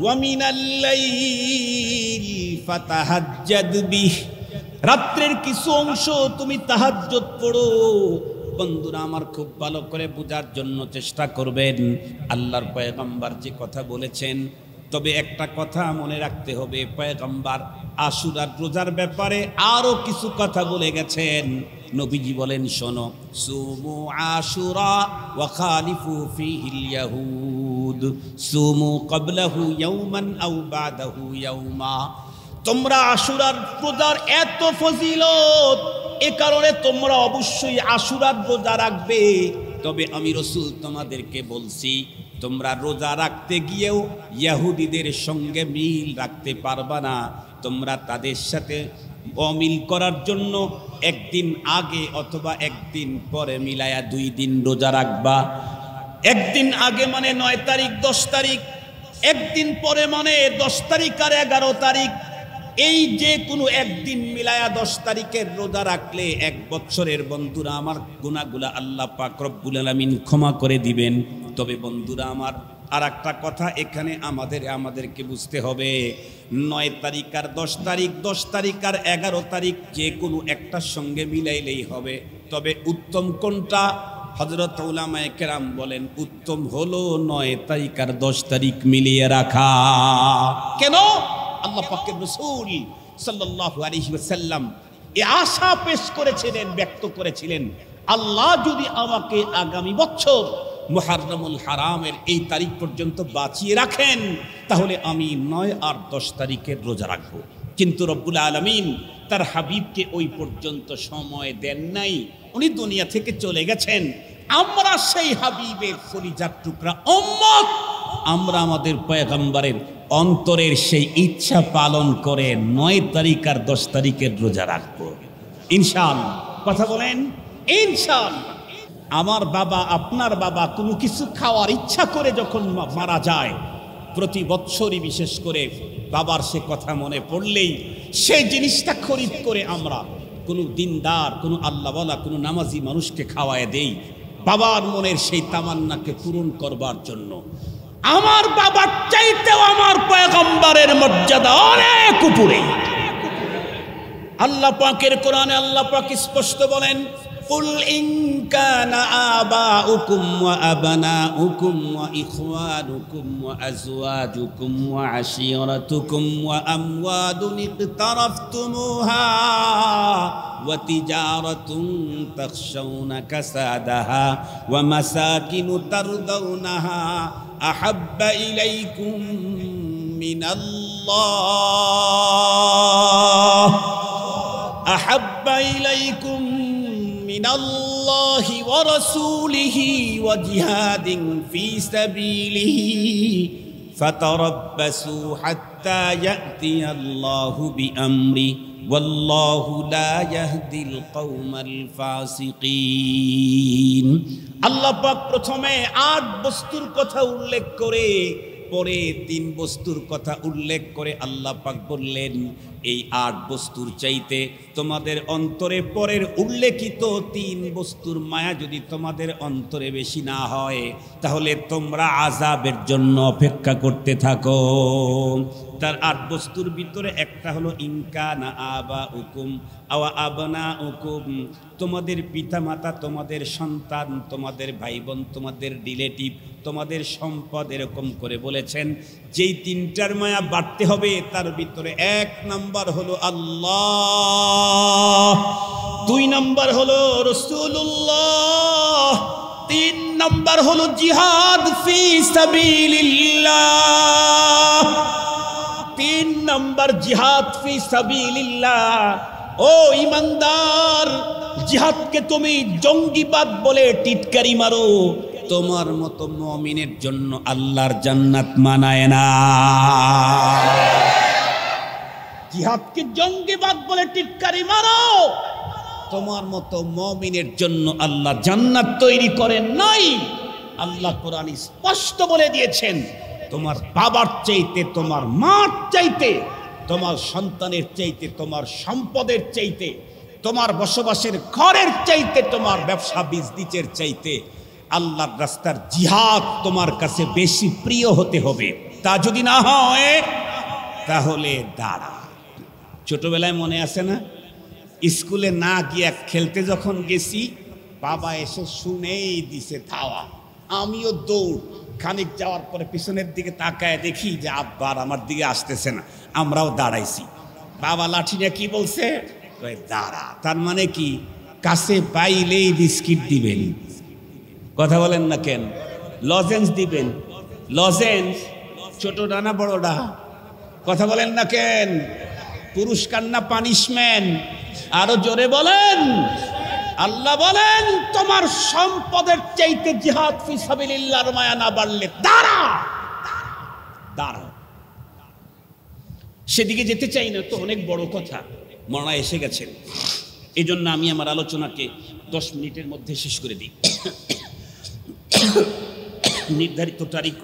ওয়ামিনাল লাইলি ফাতাহাজ্জাদ বিহি, রাত্রের কিছু অংশ তুমি তাহাজ্জুদ পড়ো। বন্ধুরা আমার, খুব ভালো করে বোঝার জন্য চেষ্টা করবেন আল্লাহর পয়গম্বর যে কথা বলেছেন। তবে একটা কথা মনে রাখতে হবে, পয়গম্বর আশুরার রোজার ব্যাপারে আরো কিছু কথা বলে গেছেন। নবীজি বলেন, শোনো, সুমু আশুরা ওয়া খালিফু ফীহিল ইয়াহুদ সুমু ক্বাবলাহু ইয়াওমান আও বাদাহু ইয়াওমা। তোমরা আশুরার রোজার এত ফজিলত, এ কারণে তোমরা অবশ্যই আশুরার রোজা রাখবে। তবে আমি রাসূল তোমাদেরকে বলছি, তোমরা রোজা রাখতে গিয়েও ইহুদিদের সঙ্গে মিল রাখতে পারবা না। তোমরা তাদের সাথে অমিল করার জন্য একদিন আগে অথবা একদিন পরে মিলায়া 2 দিন রোজা রাখবা। একদিন আগে মানে 9 তারিখ 10 তারিখ, একদিন পরে মানে 10 তারিখ আর 11 তারিখ। এই যে কোনো একদিন মিলায়া 10 তারিখের রোজা রাখলে 1 বছরের বন্ধুরা আমার গুনাহগুলা আল্লাহ পাক রব্বুল আলামিন ক্ষমা করে দিবেন। তবে বন্ধুরা আমার, আর একটা কথা এখানে আমাদেরকে বুঝতে হবে, 9 তারিখ আর 10 তারিখ, 10 তারিখ আর 11 তারিখ যে কোনো একটার সঙ্গে মিলাইলেই হবে। তবে উত্তম কোনটা? হযরত উলামায়ে কেরাম বলেন, উত্তম হলো 9 তারিখ আর 10 তারিখ মিলিয়ে রাখা। কেন? আল্লাহ পাকের রাসূল সাল্লাল্লাহু আলাইহি ওয়াসাল্লাম এই আশা পেশ করেছিলেন, ব্যক্ত করেছিলেন, আল্লাহ যদি আমাকে আগামী বছর মুহররমুল হারামের এই তারিখ পর্যন্ত বাঁচিয়ে রাখেন, তাহলে আমি 9 আর 10 তারিখের রোজা রাখব। কিন্তু রব্বুল আলামিন তার হাবিবকে ওই পর্যন্ত সময় দেন নাই, উনি দুনিয়া থেকে চলে গেছেন। আমরা সেই হাবিবের কলিজার টুকরা উম্মত, আমরা আমাদের পয়গম্বরের অন্তরের সেই ইচ্ছা পালন করে 9 তারিখ আর 10 তারিখের রোজা রাখবো ইনশাআল্লাহ। কথা বলেন ইনশাআল্লাহ। আমার বাবা, আপনার বাবা কোনো কিছু খাওয়ার ইচ্ছা করে যখন মারা যায়, প্রতি বছরই বিশেষ করে বাবার সে কথা মনে পড়লেই সেই জিনিসটা খরিদ করে আমরা কোনো দিনদার, কোনো আল্লাহওয়ালা, কোনো নামাজি মানুষকে খাওয়ায় দেই, বাবার মনের সেই তামান্নাকে পূরণ করবার জন্য। আমার বাবার চাইতেও আমার পয়গম্বরের মর্যাদা অনেক উপরে। আল্লাহ পাকের কোরআনে আল্লাহ পাক স্পষ্ট বলেন, কুল ইন কানা আবাউকুম ওয়া আবনাউকুম ওয়া ইখওয়ানুকুম ওয়া আজওয়াজুকুম ওয়া আশীরাতুকুম ওয়া আমওয়ালুন ইকতারাফতুমুহা ওয়া তিজারাতুন তাখশাউনা কাসাদাহা ওয়া মাসাকিনু তারদাউনাহা আহাব্বা ইলাইকুম মিনাল্লাহ ইলাল্লাহি ওয়া রাসূলিহি ওয়া জিহাদিন ফি সাবিলিহি ফাতারাব্বাসু হাত্তা ইয়াতিয়াল্লাহু বিআমরি ওয়াল্লাহু লা ইয়াহদিল কওমাল ফাসিকিন। আল্লাহ পাক প্রথমে 8 বস্তুর কথা উল্লেখ করে পরে 3 বস্তুর কথা উল্লেখ করে আল্লাহ পাক বললেন, এই 8 বস্তুর চাইতে তোমাদের অন্তরে পরের উল্লেখিত 3 বস্তুর মায়া যদি তোমাদের অন্তরে বেশি না হয়, তাহলে তোমরা আযাবের জন্য অপেক্ষা করতে থাকো। তার 8 বস্তুর ভিতরে একটা হলো ইনকানা আবাউকুম আও আবনাউকুম, তোমাদের পিতামাতা, তোমাদের সন্তান, তোমাদের ভাই বোন, তোমাদের রিলেটিভ, তোমাদের সম্পদ, এরকম করে বলেছেন। যেই 3টার মায়া বাড়তে হবে তার ভিতরে 1 নাম্বার হলো আল্লাহ, 2 নাম্বার হলো রাসূলুল্লাহ, 3 নাম্বার হলো জিহাদ ফি সাবিলিল্লাহ। 3 নাম্বার জিহাদ ফি সাবিলিল্লাহ। ও ইমানদার, জিহাদকে তুমি জঙ্গিবাদ বলে টিটকারি মারো, তোমার মতো মুমিনের জন্য আল্লাহর জান্নাত মানায় না। জিহাদকে জঙ্গিবাদ বলে টিটকারি মারো, তোমার মতো মুমিনের জন্য আল্লাহ জান্নাত তৈরি করেন নাই। আল্লাহ কোরআনে স্পষ্ট বলে দিয়েছেন, তোমার বাবার চাইতে, তোমার মার চাইতে, তোমার সন্তানের চাইতে, তোমার সম্পদের চাইতে, তোমার বসবাসের ঘরের চাইতে, তোমার ব্যবসা বিজনেসের চাইতে আল্লাহর রাস্তার জিহাদ তোমার কাছে বেশি প্রিয় হতে হবে। তা যদি না হয় তাহলে দাঁড়া। ছোটবেলায় মনে আছে না, স্কুলে না গিয়ে খেলতে যখন গেছি, বাবা এসে শুনেই দিছে ধাওয়া, আমিও দৌড়। খানিক যাওয়ার পরে পিছনের দিকে তাকায় দেখি যে আব্বার আমার দিকে আসতেছে না, আমরাও দাঁড়াইছি। বাবা লাঠি নিয়ে কি বলছে, দাঁড়া। তার মানে কি, কাছে পাইলেই বিস্কিট দিবেন। কথা বলেন না কেন? লজেন্স দিবেন। লজেন্স ছোটটা না বড়টা? কথা বলেন না কেন? পুরস্কার না পানিশমেন্ট? আরো জোরে বলেন। আল্লাহ বলেন, তোমার সম্পদের চাইতে জিহাদ ফি সাবিলিল্লাহর মায়া না বাড়লে দাঁড়া, দাঁড়া। সেদিকে যেতে চাই না তো, অনেক বড় কথা, মরনা এসে গেছেন। এই জন্য আমি আমার আলোচনাকে 10 মিনিটের মধ্যে শেষ করে দিই। নির্ধারিত তারিখ,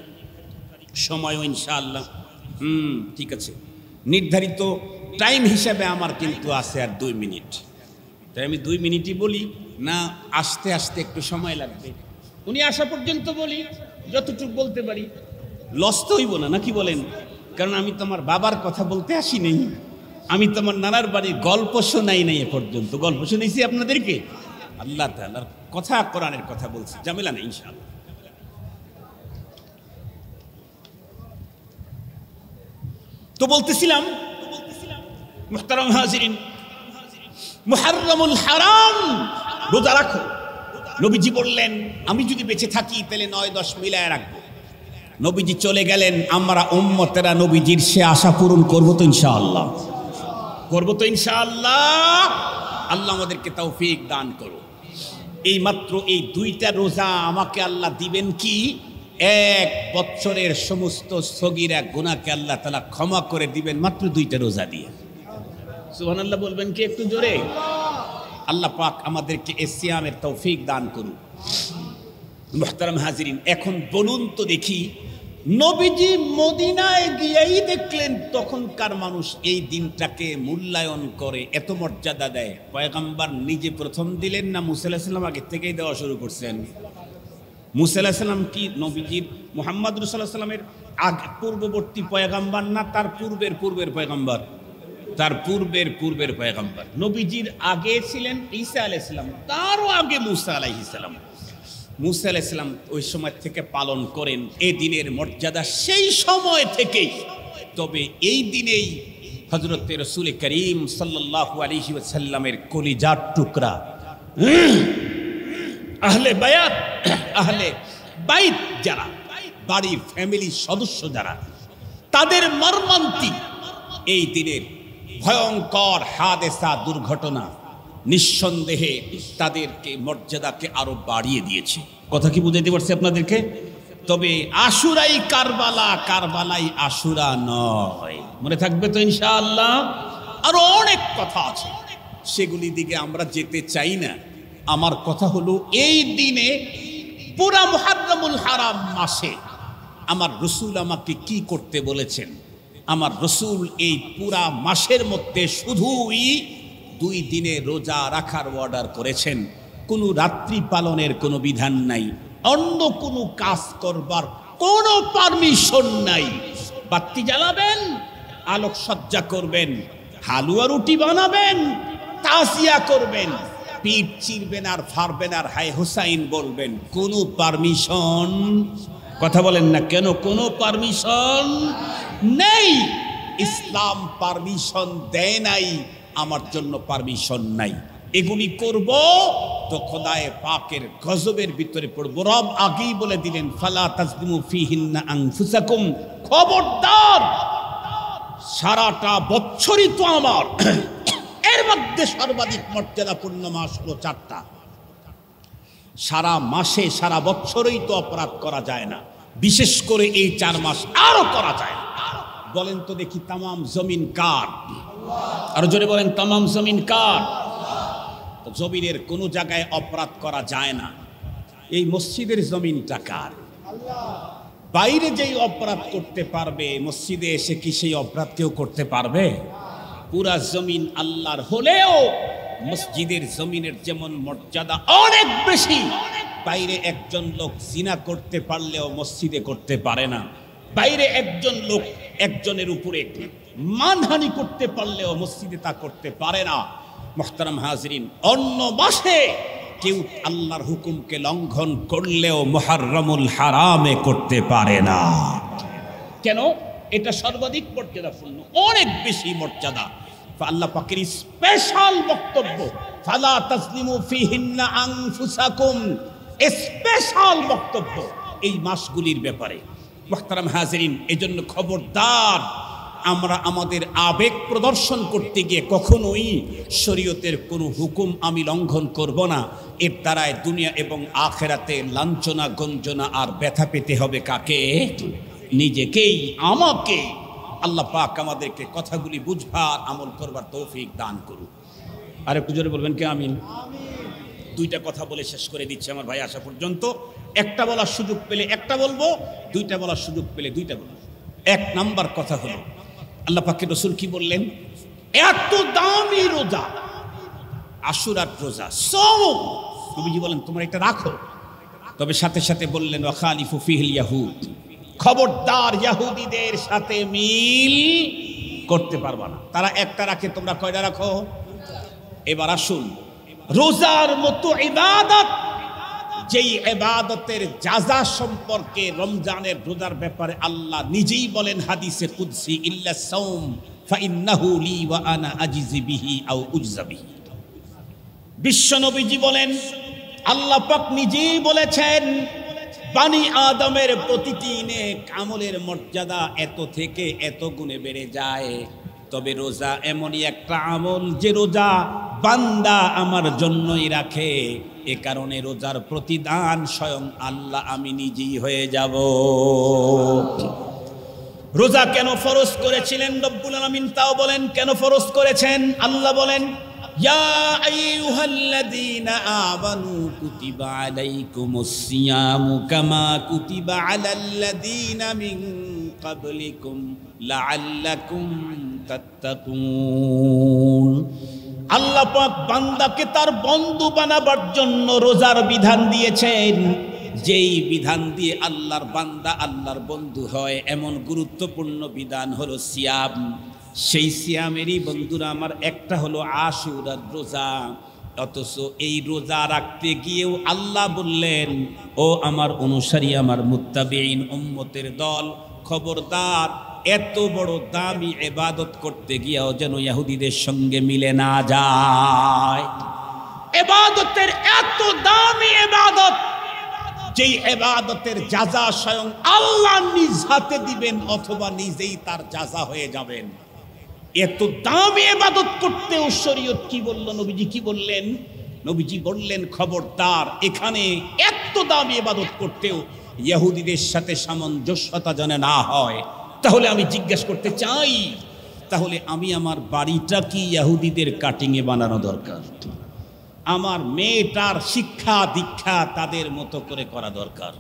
সময়ও ইনশাআল্লাহ ঠিক আছে, নির্ধারিত টাইম হিসাবে আমার কিন্তু আছে আর 2 মিনিট। তাই আমি 2 মিনিটই বলি না, আস্তে আস্তে একটু সময় লাগবে। উনি আসা পর্যন্ত বলি, যতটুকু বলতে পারি। লস তো হইব না, নাকি বলেন? কারণ আমি তোমার বাবার কথা বলতে আসি নাই, আমি তোমার নানার বাড়ির গল্প শোনাই নাই। এ পর্যন্ত গল্প শুনেছি আপনাদেরকে, আল্লাহ তাআলার কথা, কোরআনের কথা বলছি, ঝামেলা নেই ইনশাআল্লাহ। তো বলতেছিলাম, মুহতারাম হাজিরিন, মুহররমুল হারাম রোজা রাখো। নবীজি বললেন, আমি যদি বেঁচে থাকি তাহলে 9-10 মিলায় রাখবো। নবীজি চলে গেলেন, আমরা উম্মতেরা নবীজির সে আশা পূরণ করবো তো ইনশাআল্লাহ, করবো তো ইনশাআল্লাহ। আল্লাহ আমাদেরকে তৌফিক দান করো। এই মাত্র এই 2টা রোজা আমাকে আল্লাহ দিবেন কি, 1 বছরের সমস্ত সগীরা গুনাহকে আল্লাহ তাআলা ক্ষমা করে দিবেন মাত্র 2টা রোজা দিয়ে। সুবহানাল্লাহ বলবেন কি একটু জোরে? আল্লাহ পাক আমাদেরকে এই সিয়ামের তৌফিক দান করুন। মুহতারাম হাজিরিন, এখন বলুন তো দেখি, নবীজি মদিনায় গিয়েই দেখলেন তখনকার মানুষ এই দিনটাকে মূল্যায়ন করে, এত মর্যাদা দেয়। পয়গম্বর নিজে প্রথম দিলেন না মুসা আলাইহিস সালাম আগে থেকেই দেওয়া শুরু করছেন? মুসা আলাইহিস সালাম কি নবীজির মুহাম্মদ রাসূলুল্লাহ সাল্লাল্লাহু আলাইহি ওয়াসাল্লামের আগে পূর্ববর্তী পয়গম্বর না তার পূর্বের পয়গম্বর? তার পূর্বের পয়গম্বর। নবীজির আগে ছিলেন ঈসা আলাইহিস সালাম, তারও আগে মুসা আলাইহিস সালাম। মুসা আলাইহিস সালাম ওই সময় থেকে পালন করেন এই দিনের মর্যাদা সেই সময় থেকেই। তবে এই দিনেই হযরত রাসূল করিম সাল্লাল্লাহু আলাইহি ওয়াসাল্লামের কলিজার টুকরা আহলে বায়াত, আহলে বাইত যারা, বাড়ির ফ্যামিলির সদস্য যারা, তাদের মর্মান্তিক এই দিনের ভয়ঙ্কর হাদেসা, দুর্ঘটনা, নিঃসন্দেহে তাদেরকে মর্যাদাকে আরো বাড়িয়ে দিয়েছে। কথা কি বুঝাইতে পারছি আপনাদেরকে? তবে আশুরাই কারবালা, কারবালাই আশুরা নয়, মনে থাকবে তো ইনশাআল্লাহ। আরো অনেক কথা আছে, সেগুলি দিকে আমরা যেতে চাই না। আমার কথা হলো, এই দিনে পুরা মুহররমুল হারাম মাসে আমার রসুল আমাকে কি করতে বলেছেন। আমার রসুল এই পুরা মাসের মধ্যে শুধুই 2 দিনে রোজা রাখার অর্ডার করেছেন। কোনো রাত্রি পালনের কোনো বিধান নাই, অন্য কোনো কাজ করবার কোনো পারমিশন নাই। বাতি জ্বালাবেন, আলোকসজ্জা করবেন, হালুয়া রুটি বানাবেন, তাজিয়া করবেন, পিঠ চিরবেন আর ফারবেন আর হায় হুসাইন বলবেন, কোনো পারমিশন, কথা বলেন না কেন, কোনো পারমিশন নেই। ইসলাম পারমিশন দেয় নাই, আমার জন্য পারমিশন নাই। এগুলি করব তো খোদায়ে পাকের গজবের ভিতরে পড়ব। রব আগেই বলে দিলেন, ফালা তাজলিমু ফিহিন্না আনফুসাকুম, খবরদার, সারাটা বছরই তো আমার, এর মধ্যে সর্বাধিক মর্যাদাপূর্ণ মাস হলো 4টা। সারা মাসে সারা বছরই তো অপরাধ করা যায় না, বিশেষ করে এই 4 মাস আরো করা যায় না। বলেন তো দেখি, তামাম জমিন কার? আরো জোরে বলেন, তামাম জমিন কার? জমিনের কোনো জায়গায় অপরাধ করা যায় না। এই মসজিদের জমিনটা কার? বাইরে যেই অপরাধ করতে পারবে, মসজিদে এসে কি সেই অপরাধ কেউ করতে পারবে? পুরা জমিন আল্লাহর হলেও মসজিদের জমিনের যেমন মর্যাদা অনেক বেশি, বাইরে একজন লোক জিনা করতে পারলেও মসজিদে করতে পারে না। বাইরে একজন লোক একজনের উপরে মানহানি করতে পারলেও মসজিদে তা করতে পারে না। মুহতারাম হাজরিন, অন্য মাসে কেউ আল্লাহর হুকুমকে লঙ্ঘন করলেও মুহররমুল হারামে করতে পারে না। কেন? এটা সর্বাধিক মর্যাদাপূর্ণ, অনেক বেশি মর্যাদা। আল্লাহ পাকের স্পেশাল বক্তব্য, ফালা তাজলিমু ফিহিন্না আনফুসাকুম, স্পেশাল বক্তব্য এই মাসগুলির ব্যাপারে। মুহতারাম হাজরিন, এজন্য খবরদার, আমরা আমাদের আবেগ প্রদর্শন করতে গিয়ে কখনোই শরীয়তের কোনো হুকুম আমি লঙ্ঘন করব না। এর দ্বারায় দুনিয়া এবং আখেরাতে লাঞ্ছনা, গঞ্জনা আর ব্যথা পেতে হবে কাকে? নিজেকেই, আমাকে। আল্লাহ পাক আমাদেরকে কথাগুলি বুঝবার, আমল করবার তৌফিক দান করুন। আর একটু জোরে বলবেন কে আমিন? 2টা কথা বলে শেষ করে দিচ্ছি আমার ভাই আসা পর্যন্ত। একটা বলার সুযোগ পেলে একটা বলবো, 2টা বলার সুযোগ পেলে 2টা বলবো। 1 নাম্বার কথা হলো, আল্লাহ পাকের রসুল কি বললেন? এত দামি রোজা, আশুরার রোজা, সওম, নবীজি বলেন তোমরা এটা রাখো। তবে সাথে সাথে বললেন, ওয়া খালিফু ফিহিল ইয়াহুদ, খবরদার ইহুদিদের সাথে মিল করতে পারবা না। তারা একটা রাখে, তোমরা কয়টা রাখো? এবার আসুন, রোজার মতো ইবাদত, যেই ইবাদতের জাযা সম্পর্কে রমজানের রোজার ব্যাপারে আল্লাহ নিজেই বলেন হাদিসে কুদসি, ইল্লা সাওম ফাইন্নাহু লি ওয়া আনা আজিজি বিহি আও উজজা বিহি। বিশ্ব নবীজি বলেন, আল্লাহ পাক নিজেই বলেছেন, বানি আদমের প্রতিটি নেক আমলের মর্যাদা এত থেকে এত গুণে বেড়ে যায়, তবে রোজা এমনই একটা আমল যে রোজা বান্দা আমার জন্যই রাখে, এ কারণে রোজার প্রতিদান স্বয়ং আল্লাহ আমি নিজেই হয়ে যাব। রোজা কেন ফরজ করেছিলেন রব্বুল আলামিন তাও বলেন, কেন ফরজ করেছেন? আল্লাহ বলেন, ইয়া আইয়ুহাল্লাযীনা আমানু কুতিবা আলাইকুমুস সিয়ামু কামা কুতিবা আলাল্লাযীনা মিন ক্বাবলিকুম লাআল্লাকুম তাত্তাকুন। আল্লাহ পাক বান্দাকে তার বন্ধু বানাবার জন্য রোজার বিধান দিয়েছেন। যেই বিধান দিয়ে আল্লাহর বান্দা আল্লাহর বন্ধু হয়, এমন গুরুত্বপূর্ণ বিধান হলো সিয়াম। সেই সিয়ামেরই বন্ধুরা আমার একটা হলো আশুরার রোজা। অথচ এই রোজা রাখতে গিয়েও আল্লাহ বললেন, ও আমার অনুসারী, আমার মুত্তাবিঈন উম্মতের দল, খবরদার, এত বড় দামি ইবাদত করতে গিয়েও যেন ইহুদিদের সঙ্গে মিলে না যায়। ইবাদতের এত দামি ইবাদত, যেই ইবাদতের জাযা স্বয়ং আল্লাহ নিজ হাতে দিবেন অথবা নিজেই তার জাযা হয়ে যাবেন, এত দামি ইবাদত করতেও শরীয়ত কি বলল, নবীজি কি বললেন? নবীজি বললেন, খবরদার, এখানে এত দামি ইবাদত করতেও ইহুদিদের সাথে সামঞ্জস্যতা যেন না হয়। তাহলে আমি জিজ্ঞাসা করতে চাই, তাহলে আমি আমার বাড়িটা কি ইহুদিদের কাটিংয়ে বানানো দরকার? আমার মেয়েটার শিক্ষা দীক্ষা তাদের মতো করে করা দরকার?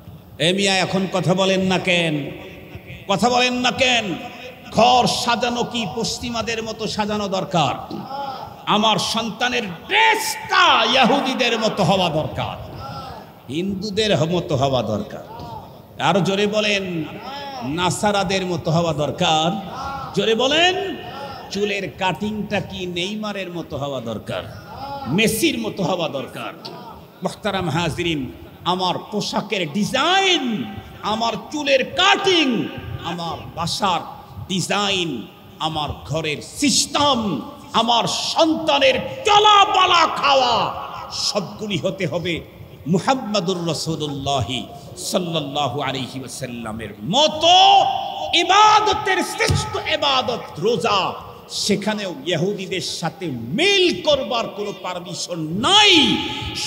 এ মিয়া, এখন কথা বলেন না কেন? কথা বলেন না কেন? ঘর সাজানো কি পশ্চিমাদের মতো সাজানো দরকার? আমার সন্তানের ড্রেসটা ইহুদিদের মতো হওয়া দরকার, হিন্দুদের মতো হওয়া দরকার। আরো জোরে বলেন, নাসারাদের মতো হওয়া দরকার। জোরে বলেন, চুলের কাটিংটা কি নেইমারের মতো হওয়া দরকার, মেসির মতো হওয়া দরকার? মুহতারাম হাজিরিন, আমার পোশাকের ডিজাইন, আমার চুলের কাটিং, আমার বাসার ডিজাইন, আমার ঘরের সিস্টেম, আমার সন্তানের চলা বলা খাওয়া সবগুলি হতে হবে মুহাম্মাদুর রাসূলুল্লাহ সাল্লাল্লাহু আলাইহি ওয়াসাল্লামের মতো। ইবাদতের শ্রেষ্ঠ ইবাদত রোজা, সেখানেও ইহুদিদের সাথে মিল করবার কোনো পারমিশন নাই।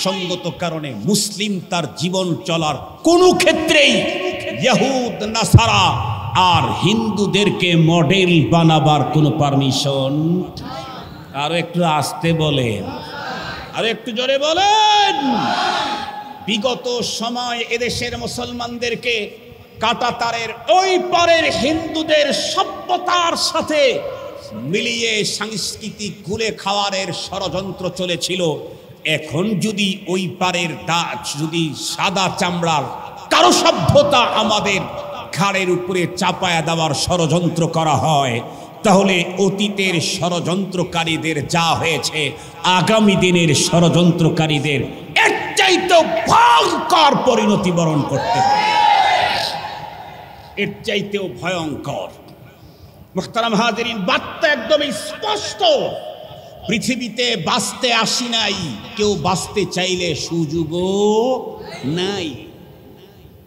সঙ্গত কারণে মুসলিম তার জীবন চলার কোনো ক্ষেত্রেই ইহুদ নাসারা আর হিন্দুদেরকে মডেল বানাবার কোনো পারমিশন। আরো একটু আস্তে বলেন, আরো একটু জোরে বলেন। বিগত সময় এদেশের মুসলমানদেরকে কাঁটাতারের ওই পারের হিন্দুদের সভ্যতার সাথে মিলিয়ে সাংস্কৃতিক গুলে খাওয়ারের ষড়যন্ত্র চলেছিল। এখন যদি ওই পারের যদি সাদা চামড়ার কারো সভ্যতা আমাদের ঘাড়ের উপরে চাপায়া দেওয়ার ষড়যন্ত্র করা হয়, তাহলে অতীতের ষড়যন্ত্রকারীদের যা হয়েছে, আগামী দিনের ষড়যন্ত্রকারীদের এর চাইতে ভয়ঙ্কর পরিণতি বরণ করতে হবে, এর চাইতেও ভয়ঙ্কর। মুহতারাম হাজিরিন, বার্তা একদমই স্পষ্ট। পৃথিবীতে বাঁচতে আসি নাই, কেউ বাঁচতে চাইলে সুযোগও নাই।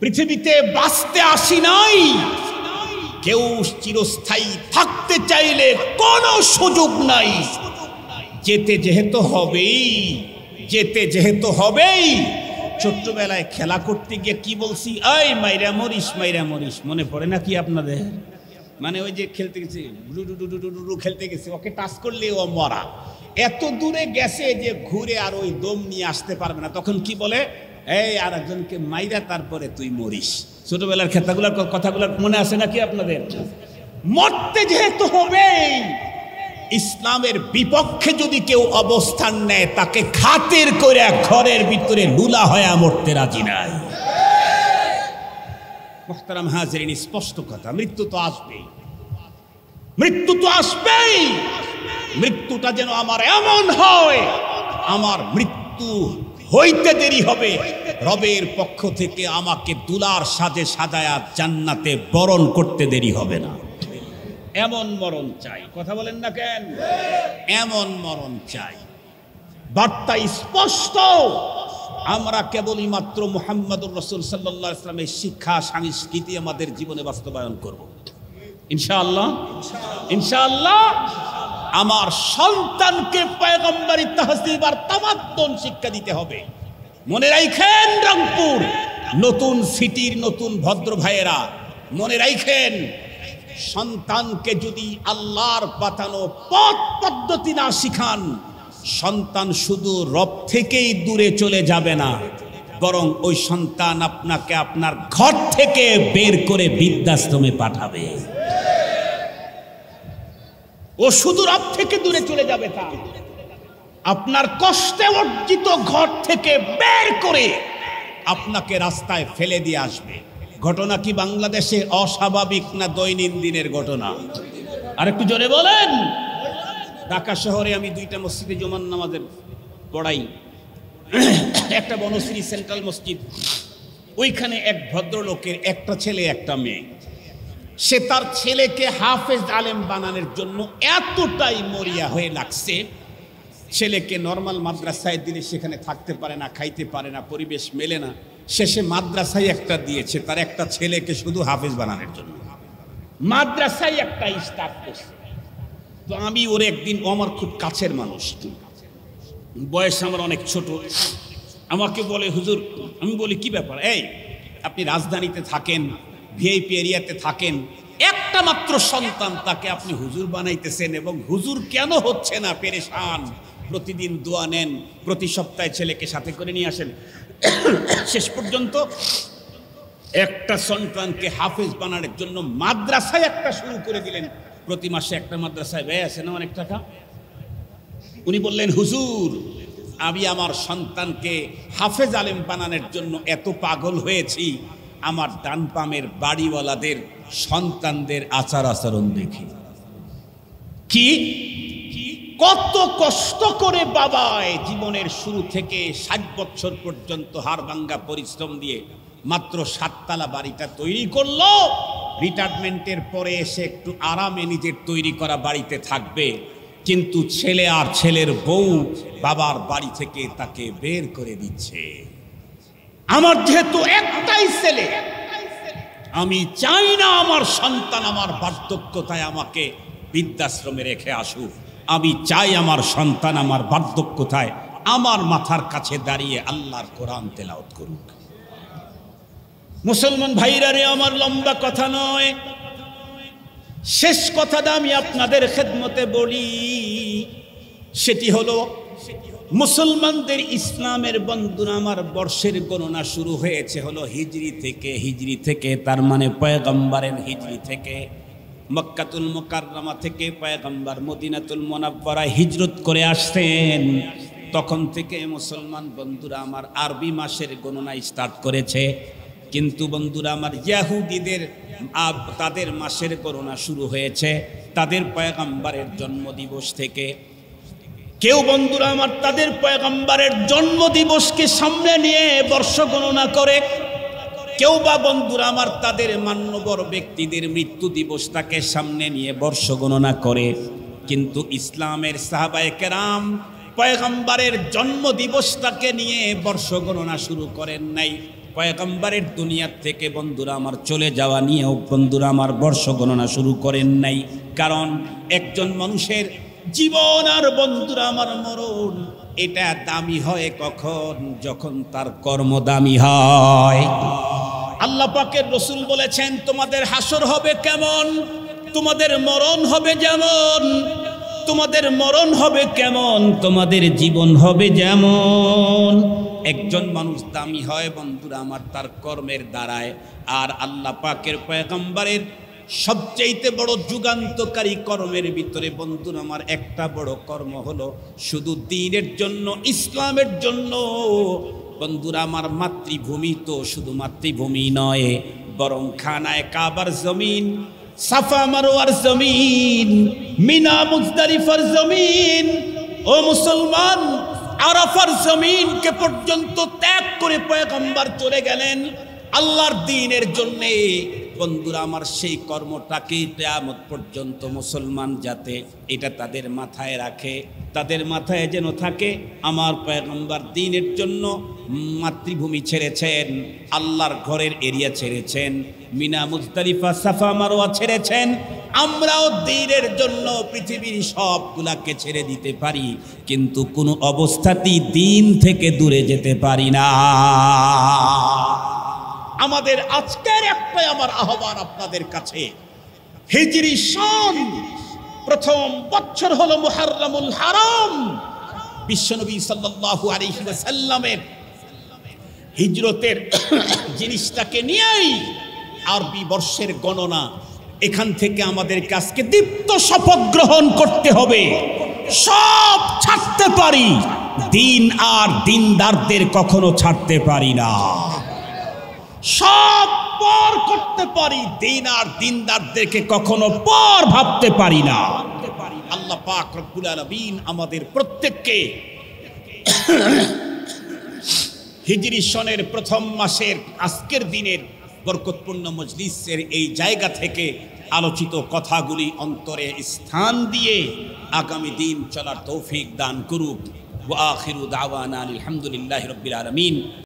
পৃথিবীতে বাঁচতে আসি নাই, কেউ চিরস্থায়ী থাকতে চাইলে কোনো সুযোগ নাই। যেতে যেহেতু হবেই, যেতে যেহেতু হবেই। ছোট্টবেলায় খেলা করতে গিয়ে কি বলছি, এই মাইরা মরিস, মাইরা মরিস, মনে পড়ে না কি আপনাদের? মানে ওই যে খেলতে গেছি, ডুডু খেলতে গেছি, ওকে টাচ করলে ও মরা, এত দূরে গেছে যে ঘুরে আর ওই দম নিয়ে আসতে পারবে না। তখন কি বলে, এই আর একজনকে মাইরা তারপরে তুই মরিস। ছোটবেলার খেলাগুলোর কথাগুলো মনে আছে নাকি আপনাদের? মরতে যেহেতু হবেই, ইসলামের বিপক্ষে যদি কেউ অবস্থান নেয়, তাকে খাতির করে ঘরের ভিতরে লুলা হয়ে মরতে রাজি নাই। মুহতারাম হাজিরিন, স্পষ্ট কথা, মৃত্যু তো আসবেই, মৃত্যু তো আসবেই। মৃত্যুটা যেন আমার এমন হয়, আমার মৃত্যু হইতে দেরি হবে, রবের পক্ষ থেকে আমাকে দুলার সাজে সাজায়া জান্নাতে বরণ করতে দেরি হবে না। এমন মরণ চাই। কথা বলেন না কেন? এমন মরণ চাই। বার্তা স্পষ্ট। আমরা কেবলই মাত্র মুহাম্মদুর রাসূল সাল্লাল্লাহু আলাইহি ওয়াসাল্লামের শিক্ষা সংস্কৃতি আমাদের জীবনে বাস্তবায়ন করব ইনশাআল্লাহ। ইনশাআল্লাহ আমার সন্তানকে পয়গম্বরী তাহজিব আর তামাদ্দুন শিক্ষা দিতে হবে। মনে রাখেন, রংপুর নতুন সিটির নতুন ভদ্র ভাইয়েরা, মনে রাখেন, সন্তানকে যদি আল্লাহর পাঠানো পথ পদ্ধতি না শিখান, সন্তান শুধু রব থেকেই দূরে চলে যাবে না, বরং ওই সন্তান আপনাকে আপনার ঘর থেকে বের করে বৃদ্ধাশ্রমে পাঠাবে। ও শুধু রব থেকে দূরে চলে যাবে তা, আপনার কষ্টে অর্জিত ঘর থেকে বের করে আপনাকে রাস্তায় ফেলে দিয়ে আসবে। ঘটনা কি বাংলাদেশে অস্বাভাবিক না দৈনন্দিনের ঘটনা? আরেকটু জোরে বলেন। ঢাকা শহরে আমি 2টা মসজিদে জুমার নামাজের পড়াই। একটা বনশ্রী সেন্ট্রাল মসজিদ, ওইখানে এক ভদ্রলোকের একটা ছেলে একটা মেয়ে। সে তার ছেলেকে হাফেজ আলেম বানানোর জন্য এতটাই মরিয়া হয়ে লাগছে, ছেলেকে নর্মাল মাদ্রাসায় দিলে সেখানে থাকতে পারে না, খাইতে পারে না, পরিবেশ মেলে না। শেষে মাদ্রাসায় একটা দিয়েছে তার একটা ছেলেকে শুধু হাফেজ বানানোর জন্য। মাদ্রাসায় একটা স্টাফ করছে। তো আমি ওর একদিন, ও আমার খুব কাছের মানুষ, বয়স আমার অনেক ছোট, আমাকে বলে হুজুর, আমি বলি কি ব্যাপার, এই আপনি রাজধানীতে থাকেন, ভিআইপি এরিয়াতে থাকেন, একটা মাত্র সন্তান, তাকে আপনি হুজুর বানাইতেছেন এবং হুজুর কেন হচ্ছে না, পেরেশান, প্রতিদিন দোয়া নেন, প্রতি সপ্তাহে ছেলেকে সাথে করে নিয়ে আসেন, শেষ পর্যন্ত একটা সন্তানকে হাফেজ বানানোর জন্য মাদ্রাসায় একটা শুরু করে দিলেন, প্রতি মাসে একটা মাদ্রাসায় ব্যয় আছে না অনেক টাকা। উনি বললেন হুজুর, আমি আমার সন্তানকে হাফেজ আলেম বানানোর জন্য এত পাগল হয়েছি, আমার ডান পামের বাড়িওয়ালাদের সন্তানদের আচার আচরণ দেখি, কি কত কষ্ট করে বাবায় জীবনের শুরু থেকে 60 বছর পর্যন্ত হাড়ভাঙ্গা পরিশ্রম দিয়ে মাত্র 7 তলা বাড়িটা তৈরি করলো, রিটায়ারমেন্টের পরে এসে একটু আরামে নিজের তৈরি করা বাড়িতে থাকবে, কিন্তু ছেলে আর ছেলের বউ বাবার বাড়ি থেকে তাকে বের করে দিচ্ছে। আমার যেহেতু একটাই ছেলে, আমি চাই না আমার সন্তান আমার বার্ধক্যতায় আমাকে বৃদ্ধাশ্রমে রেখে আসুক, আমি চাই আমার সন্তান আমার বার্ধক্যতায় আমার মাথার কাছে দাঁড়িয়ে আল্লাহর কোরআন তেলাওয়াত করুক। মুসলমান ভাইরা রে, আমার লম্বা কথা নয়, শেষ কথাটা আমি আপনাদের খেদমতে বলি, সেটি হলো মুসলমানদের ইসলামের বন্ধুরা আমার বর্ষের গণনা শুরু হয়েছে হলো হিজরি থেকে, তার মানে পয়গম্বরের হিজরি থেকে, মক্কাতুল মুকাররমা থেকে পয়গম্বর মদিনাতুল মুনাওয়ারায় হিজরত করে আসছেন, তখন থেকে মুসলমান বন্ধুরা আমার আরবি মাসের গণনা স্টার্ট করেছে। কিন্তু বন্ধুরা আমার ইহুদিদের তাদের মাসের গণনা শুরু হয়েছে তাদের পয়গম্বরের জন্মদিবস থেকে। কেউ বন্ধুরা আমার তাদের পয়গম্বরের জন্মদিবসকে সামনে নিয়ে বর্ষ গণনা করে, কেউ বা বন্ধুরা আমার তাদের মান্যবর ব্যক্তিদের মৃত্যু দিবসটাকে সামনে নিয়ে বর্ষ গণনা করে। কিন্তু ইসলামের সাহাবায়ে কেরাম পয়গম্বরের জন্মদিবসটাকে নিয়ে বর্ষ গণনা শুরু করেন নাই, পয়গম্বরের দুনিয়ার থেকে বন্ধুরা আমার চলে যাওয়া নিয়েও বন্ধুরা আমার বর্ষ গণনা শুরু করেন নাই। কারণ একজন মানুষের জীবন আর বন্ধুরা আমার মরণ, এটা দামি হয় কখন, যখন তার কর্ম দামি হয়। আল্লাহ পাকের রসুল বলেছেন, তোমাদের হাসর হবে কেমন, তোমাদের মরণ হবে যেমন, তোমাদের মরণ হবে কেমন, তোমাদের জীবন হবে যেমন। একজন মানুষ দামি হয় বন্ধুরা আমার তার কর্মের দ্বারায়। আর আল্লাহ পাকের পয়গম্বরের সবচেয়ে বড় যুগান্তকারী কর্মের ভিতরে বন্ধুরা আমার একটা বড় কর্ম হলো শুধু দ্বীনের জন্য, ইসলামের জন্য বন্ধুরা আমার মাতৃভূমি তো শুধু মাতৃভূমি নয়, বরং খানায়ে কাবার জমিন, সাফা মারওয়ার জমিন, মিনা মুজদালিফার জমিন, ও মুসলমান আরাফার জমিনকে পর্যন্ত ত্যাগ করে পয়গম্বর চলে গেলেন আল্লাহর দ্বীনের জন্য। বন্ধুরা আমার সেই কর্মটাকে কিয়ামত পর্যন্ত মুসলমান যাতে এটা তাদের মাথায় রাখে, তাদের মাথায় যেন থাকে আমার পয়গম্বর দ্বীনের জন্য মাতৃভূমি ছেড়েছেন, আল্লাহর ঘরের এরিয়া ছেড়েছেন, মিনা মুজদালিফা সাফা মারওয়া ছেড়েছেন, আমরাও দ্বীনের জন্য পৃথিবীর সবগুলাকে ছেড়ে দিতে পারি, কিন্তু কোনো অবস্থাতেই দ্বীন থেকে দূরে যেতে পারি না। আমাদের আজকের একটাই আমার আহ্বান আপনাদের কাছে, হিজরি সন প্রথম বছর হলো মুহররমুল হারাম, বিশ্বনবী সাল্লাল্লাহু আলাইহি ওয়াসাল্লামের হিজরতের জিনিসটাকে নিয়েই আরবি বর্ষের গণনা। এখান থেকে আমাদের কাছকে দীপ্ত শপথ গ্রহণ করতে হবে, সব ছাড়তে পারি, দিন আর দিনদারদের কখনো ছাড়তে পারি না। সব পর করতে পারি, দিন আর দিনদারদেরকে কখনো পর ভাবতে পারি না। আল্লাহ পাক রব্বুল আলামিন আমাদের প্রত্যেককে হিজরি সনের প্রথম মাসের আজকের দিনের বরকতপূর্ণ মজলিসের এই জায়গা থেকে আলোচিত কথাগুলি অন্তরে স্থান দিয়ে আগামী দিন চলার তৌফিক দান করুক। ওয়া আখিরু দাওয়ানা আলহামদুলিল্লাহি রাব্বিল আলামিন।